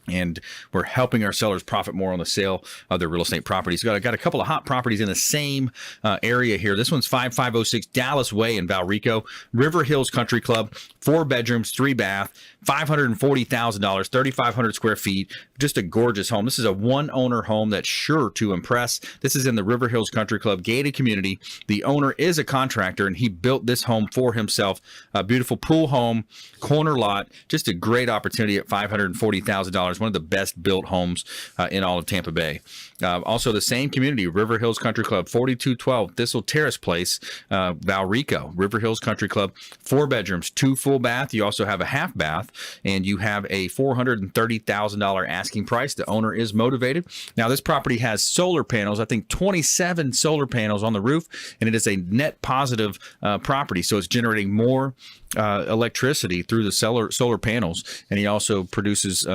Speaker 2: And we're helping our sellers profit more on the sale of their real estate properties. Got a couple of hot properties in the same area here. This one's 5506 Dallas Way in Valrico. River Hills Country Club, 4 bedrooms, 3 bath, $540,000, 3,500 square feet. Just a gorgeous home. This is a one-owner home that's sure to impress. This is in the River Hills Country Club gated community. The owner is a contractor, and he built this home for himself. A beautiful pool home, corner lot. Just a great opportunity at $540,000. One of the best built homes in all of Tampa Bay. Also, the same community, River Hills Country Club, 4212 Thistle Terrace Place, Valrico. River Hills Country Club, 4 bedrooms, 2 full bath. You also have a half bath, and you have a $430,000 asking price. The owner is motivated. Now, this property has solar panels, I think 27 solar panels on the roof, and it is a net positive property. So it's generating more electricity through the solar panels, and he also produces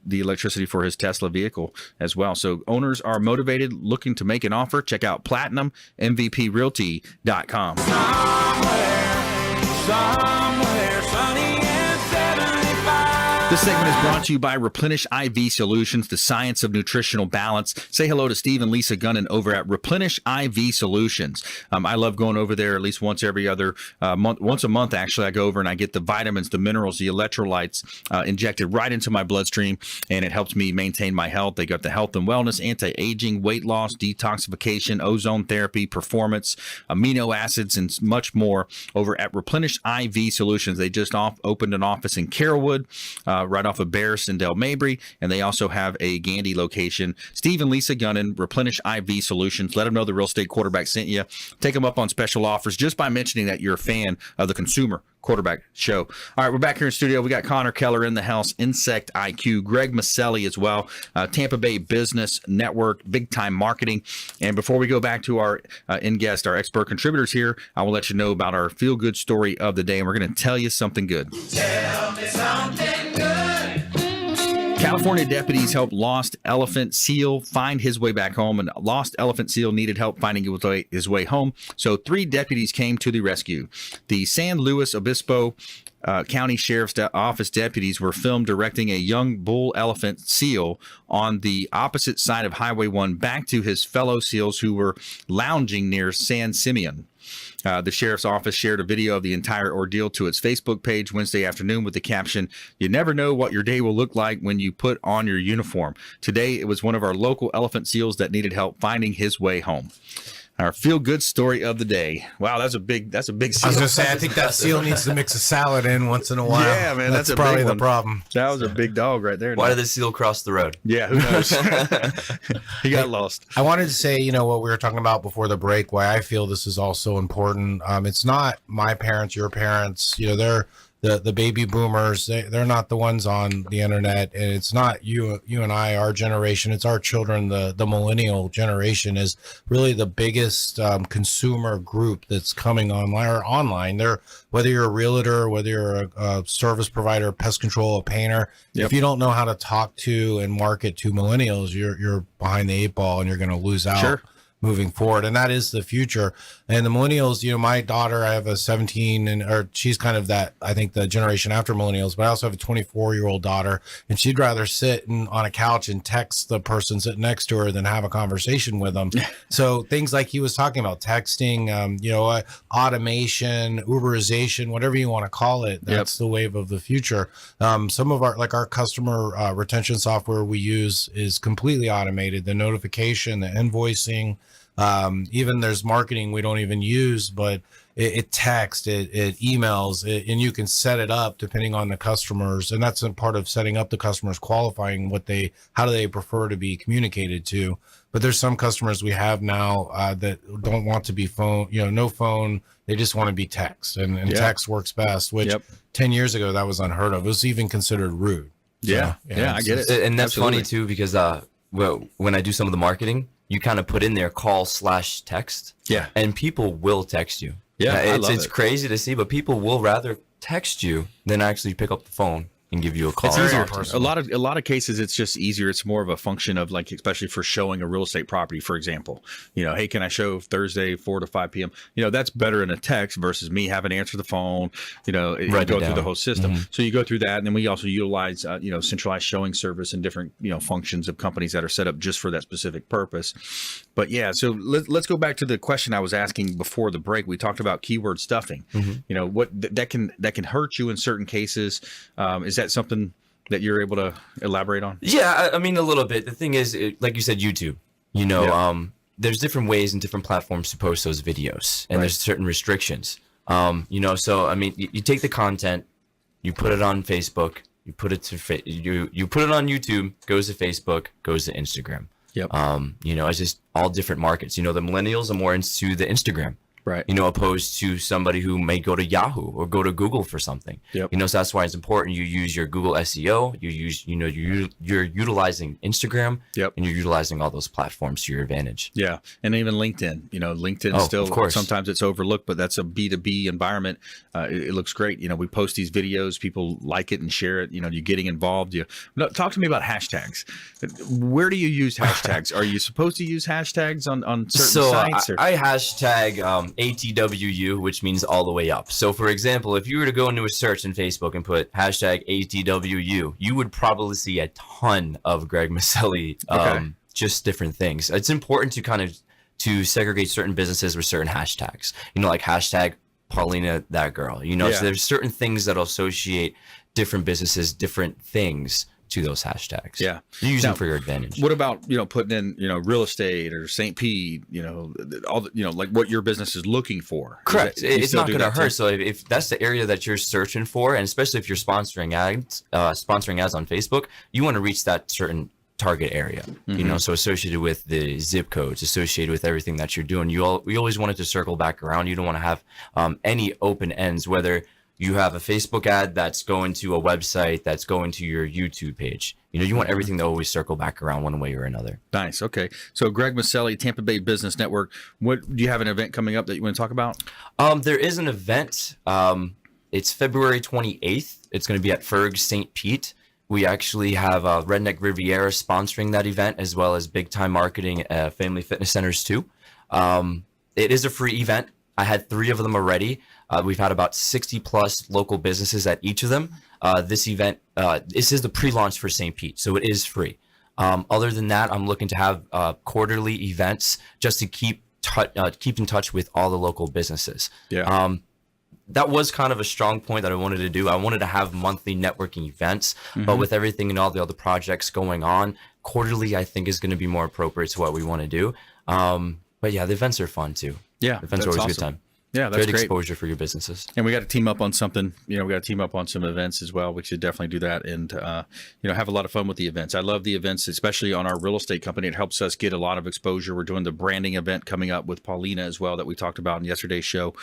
Speaker 2: the electricity for his Tesla vehicle as well. So owners are motivated, looking to make an offer. Check out PlatinumMVPRealty.com.
Speaker 4: Somewhere sunny and 75.
Speaker 2: This segment is brought to you by Replenish IV Solutions, the science of nutritional balance. Say hello to Steve and Lisa Gunnan over at Replenish IV Solutions. I love going over there at least once every other month. Once a month, actually, I go over and I get the vitamins, the minerals, the electrolytes injected right into my bloodstream, and it helps me maintain my health. They got the health and wellness, anti-aging, weight loss, detoxification, ozone therapy, performance, amino acids, and much more over at Replenish IV Solutions. They just opened an office in Carrollwood, right off of Barris and Del Mabry, and they also have a Gandy location. Steve and Lisa Gunnan, Replenish IV Solutions. Let them know the Real Estate Quarterback sent you. Take them up on special offers just by mentioning that you're a fan of the Consumer Quarterback Show. All right, we're back here in studio. We got Connor Keller in the house, Insect IQ, Greg Miceli as well, Tampa Bay Business Network, Big Time Marketing. And before we go back to our in-guest, our expert contributors here, I will let you know about our feel-good story of the day, and we're going to tell you something good.
Speaker 4: Tell me something good.
Speaker 2: California deputies helped lost elephant seal find his way back home, and lost elephant seal needed help finding his way home. So 3 deputies came to the rescue. The San Luis Obispo County Sheriff's Office deputies were filmed directing a young bull elephant seal on the opposite side of Highway 1 back to his fellow seals who were lounging near San Simeon. The sheriff's office shared a video of the entire ordeal to its Facebook page Wednesday afternoon with the caption, "You never know what your day will look like when you put on your uniform. Today, it was one of our local elephant seals that needed help finding his way home." Our feel-good story of the day. Wow, that's a big seal.
Speaker 5: I was going to say, I think that seal needs to mix a salad in once in a while.
Speaker 2: Yeah, man, that's
Speaker 5: probably the
Speaker 2: one.
Speaker 5: problem.
Speaker 2: That was a big dog right there.
Speaker 6: Why did the seal cross the road?
Speaker 2: Yeah, who knows? He got lost.
Speaker 5: I wanted to say, what we were talking about before the break, why I feel this is also important. It's not my parents, your parents, they're the baby boomers. They're not the ones on the internet, and it's not you and I, our generation. It's our children. The millennial generation is really the biggest consumer group that's coming online. They're, whether you're a realtor, whether you're a service provider, pest control, a painter, if you don't know how to talk to and market to millennials, you're behind the 8 ball and you're going to lose out. Sure. Moving forward, and that is the future. And the millennials, my daughter, I have a 17, or she's kind of that, I think, the generation after millennials, but I also have a 24-year-old daughter, and she'd rather sit on a couch and text the person sitting next to her than have a conversation with them. So things like he was talking about, texting, automation, Uberization, whatever you want to call it, that's the wave of the future. Some of our customer retention software we use is completely automated. The notification, the invoicing, Even there's marketing we don't even use, but it texts, it emails, and you can set it up depending on the customers. And that's a part of setting up the customers, qualifying how do they prefer to be communicated to. But there's some customers we have now that don't want to be phone, no phone. They just want to be text, and text works best, which 10 years ago, that was unheard of. It was even considered rude.
Speaker 2: So, I get it.
Speaker 6: And that's
Speaker 2: Absolutely.
Speaker 6: funny too, because when I do some of the marketing, you kind of put in there call/text.
Speaker 2: Yeah.
Speaker 6: And people will text you.
Speaker 2: Yeah.
Speaker 6: It's crazy to see, but people will rather text you than actually pick up the phone and give you a call.
Speaker 2: It's easier. A lot of cases, it's just easier. It's more of a function of like, especially for showing a real estate property, for example, hey, can I show Thursday 4 to 5 p.m.? That's better in a text versus me having to answer the phone, go through the whole system. So you go through that. And then we also utilize, centralized showing service and different, functions of companies that are set up just for that specific purpose. But yeah, so let's go back to the question I was asking before the break. We talked about keyword stuffing, what that can hurt you in certain cases. Is that something that you're able to elaborate on?
Speaker 6: Yeah, I mean, a little bit. The thing is, like you said, YouTube, there's different ways and different platforms to post those videos, and there's certain restrictions. So I mean, you take the content, you put it on Facebook, you put it you put it on YouTube, goes to Facebook, goes to Instagram.
Speaker 2: Yep.
Speaker 6: It's just all different markets. The millennials are more into the Instagram.
Speaker 2: Right.
Speaker 6: Opposed to somebody who may go to Yahoo or go to Google for something.
Speaker 2: Yep.
Speaker 6: So that's why it's important you use your Google SEO. You use, you're utilizing Instagram.
Speaker 2: Yep.
Speaker 6: And you're utilizing all those platforms to your advantage.
Speaker 2: Yeah. And even LinkedIn, LinkedIn still,
Speaker 6: of course.
Speaker 2: Sometimes it's overlooked, but that's a B2B environment. It looks great. We post these videos, people like it and share it. You're getting involved. Talk to me about hashtags. Where do you use hashtags? Are you supposed to use hashtags on certain sites?
Speaker 6: I hashtag ATWU, which means all the way up. So for example, if you were to go into a search in Facebook and put hashtag ATWU, you would probably see a ton of Greg Miceli, just different things. It's important to segregate certain businesses with certain hashtags, like hashtag Paulina, that girl, so there's certain things that associate different businesses, different things to those hashtags.
Speaker 2: Yeah.
Speaker 6: You use them for your advantage.
Speaker 2: What about, putting in, real estate or St. Pete, all like what your business is looking for?
Speaker 6: Correct. It's not going to hurt. So if that's the area that you're searching for, and especially if you're sponsoring ads on Facebook, you want to reach that certain target area, so associated with the zip codes, associated with everything that you're doing. We always want it to circle back around. You don't want to have any open ends, whether you have a Facebook ad that's going to a website that's going to your YouTube page. You want everything to always circle back around one way or another.
Speaker 2: Nice. Okay. So Greg Miceli, Tampa Bay Business Network. Do you have an event coming up that you want to talk about?
Speaker 6: There is an event. It's February 28th. It's going to be at Ferg St. Pete. We actually have Redneck Riviera sponsoring that event, as well as Big Time Marketing Family Fitness Centers too. It is a free event. I had 3 of them already. We've had about 60 plus local businesses at each of them. This event, this is the pre-launch for St. Pete, so it is free. Other than that, I'm looking to have quarterly events just to keep in touch with all the local businesses.
Speaker 2: Yeah.
Speaker 6: That was kind of a strong point that I wanted to do. I wanted to have monthly networking events, but with everything and all the other projects going on, quarterly I think is going to be more appropriate to what we want to do. But yeah, the events are fun too.
Speaker 2: Yeah,
Speaker 6: the events are always a good time.
Speaker 2: Yeah, that's
Speaker 6: great
Speaker 2: great
Speaker 6: exposure for your businesses.
Speaker 2: And we got to team up on something. We got to team up on some events as well. We should definitely do that and, have a lot of fun with the events. I love the events, especially on our real estate company. It helps us get a lot of exposure. We're doing the branding event coming up with Paulina as well that we talked about in yesterday's show.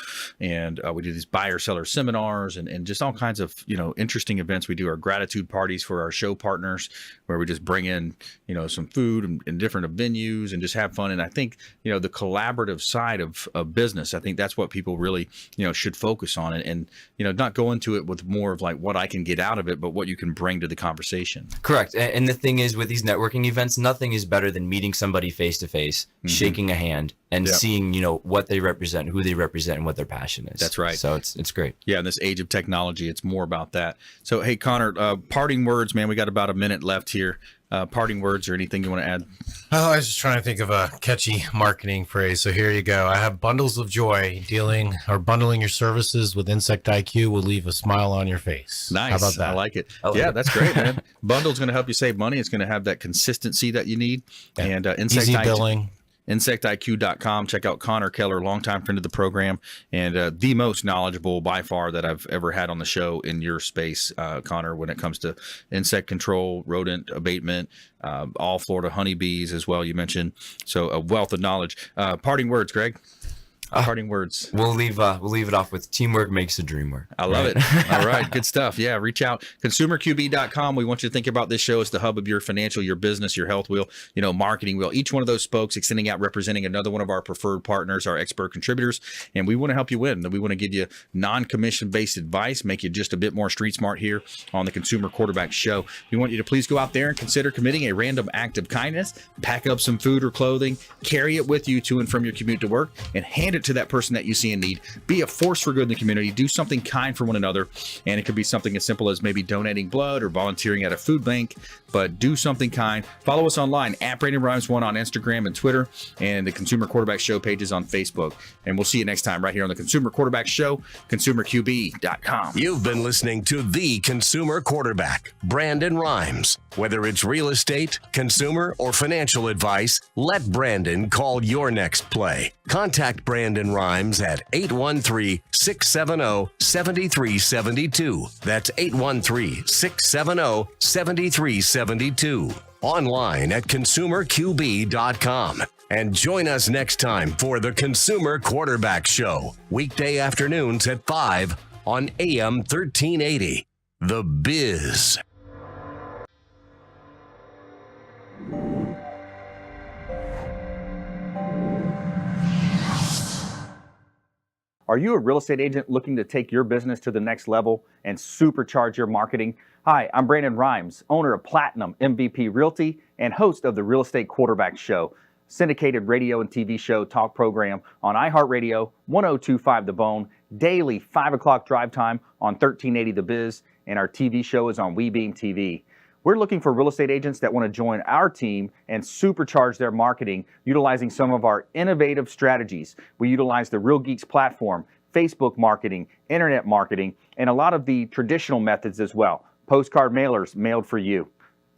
Speaker 2: And we do these buyer-seller seminars and just all kinds of, interesting events. We do our gratitude parties for our show partners where we just bring in, some food and different venues and just have fun. And I think, the collaborative side of business, I think that's what people really, should focus on it and, not go into it with more of like what I can get out of it, but what you can bring to the conversation.
Speaker 6: Correct. And the thing is with these networking events, nothing is better than meeting somebody face to face, shaking a hand and seeing, what they represent, who they represent and what their passion is.
Speaker 2: That's right.
Speaker 6: So it's great.
Speaker 2: Yeah. In this age of technology, it's more about that. So, hey, Connor, parting words, man, we got about a minute left here. Parting words or anything you want to add?
Speaker 5: Oh, I was just trying to think of a catchy marketing phrase. So here you go. I have bundles of joy. Bundling your services with Insect IQ will leave a smile on your face.
Speaker 2: Nice.
Speaker 5: How about that?
Speaker 2: I like it. That's great, man. Bundle's going to help you save money. It's going to have that consistency that you need.
Speaker 5: Yeah.
Speaker 2: And Insect
Speaker 5: Easy
Speaker 2: IQ,
Speaker 5: billing.
Speaker 2: insectiq.com. Check out Connor Keller, longtime friend of the program, and the most knowledgeable by far that I've ever had on the show in your space, Connor, when it comes to insect control, rodent abatement, all Florida honeybees as well, you mentioned. So a wealth of knowledge. Parting words, Greg. Parting words.
Speaker 6: We'll leave it off with teamwork makes the dream work.
Speaker 2: I love it. All right. Good stuff. Yeah. Reach out. ConsumerQB.com. We want you to think about this show as the hub of your financial, your business, your health wheel, marketing wheel. Each one of those spokes extending out, representing another one of our preferred partners, our expert contributors. And we want to help you win. We want to give you non-commission based advice, make you just a bit more street smart here on the Consumer Quarterback Show. We want you to please go out there and consider committing a random act of kindness, pack up some food or clothing, carry it with you to and from your commute to work, and hand it to that person that you see in need. Be a force for good in the community. Do something kind for one another. And it could be something as simple as maybe donating blood or volunteering at a food bank, but do something kind. Follow us online at Brandon Rhymes 1 on Instagram and Twitter, and the Consumer Quarterback Show pages on Facebook. And we'll see you next time right here on the Consumer Quarterback Show, ConsumerQB.com.
Speaker 1: You've been listening to the Consumer Quarterback, Brandon Rhymes. Whether it's real estate, consumer, or financial advice, let Brandon call your next play. Contact Brandon Rhymes at 813-670-7372. That's 813-670-7372. Online at consumerqb.com. And join us next time for the Consumer Quarterback Show, weekday afternoons at 5 on AM 1380. The Biz.
Speaker 2: Are you a real estate agent looking to take your business to the next level and supercharge your marketing? Hi, I'm Brandon Rhymes, owner of Platinum MVP Realty and host of the Real Estate Quarterback Show, syndicated radio and TV show talk program on iHeartRadio, 1025 The Bone, daily 5 o'clock drive time on 1380 The Biz, and our TV show is on WeBeam TV. We're looking for real estate agents that want to join our team and supercharge their marketing utilizing some of our innovative strategies. We utilize the Real Geeks platform, Facebook marketing, internet marketing, and a lot of the traditional methods as well. Postcard mailers mailed for you,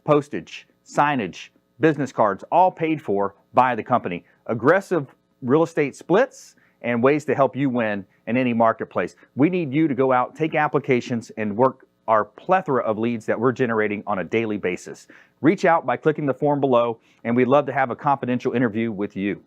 Speaker 2: postage, signage, business cards, all paid for by the company. Aggressive real estate splits and ways to help you win in any marketplace. We need you to go out, take applications, and work our plethora of leads that we're generating on a daily basis. Reach out by clicking the form below, and we'd love to have a confidential interview with you.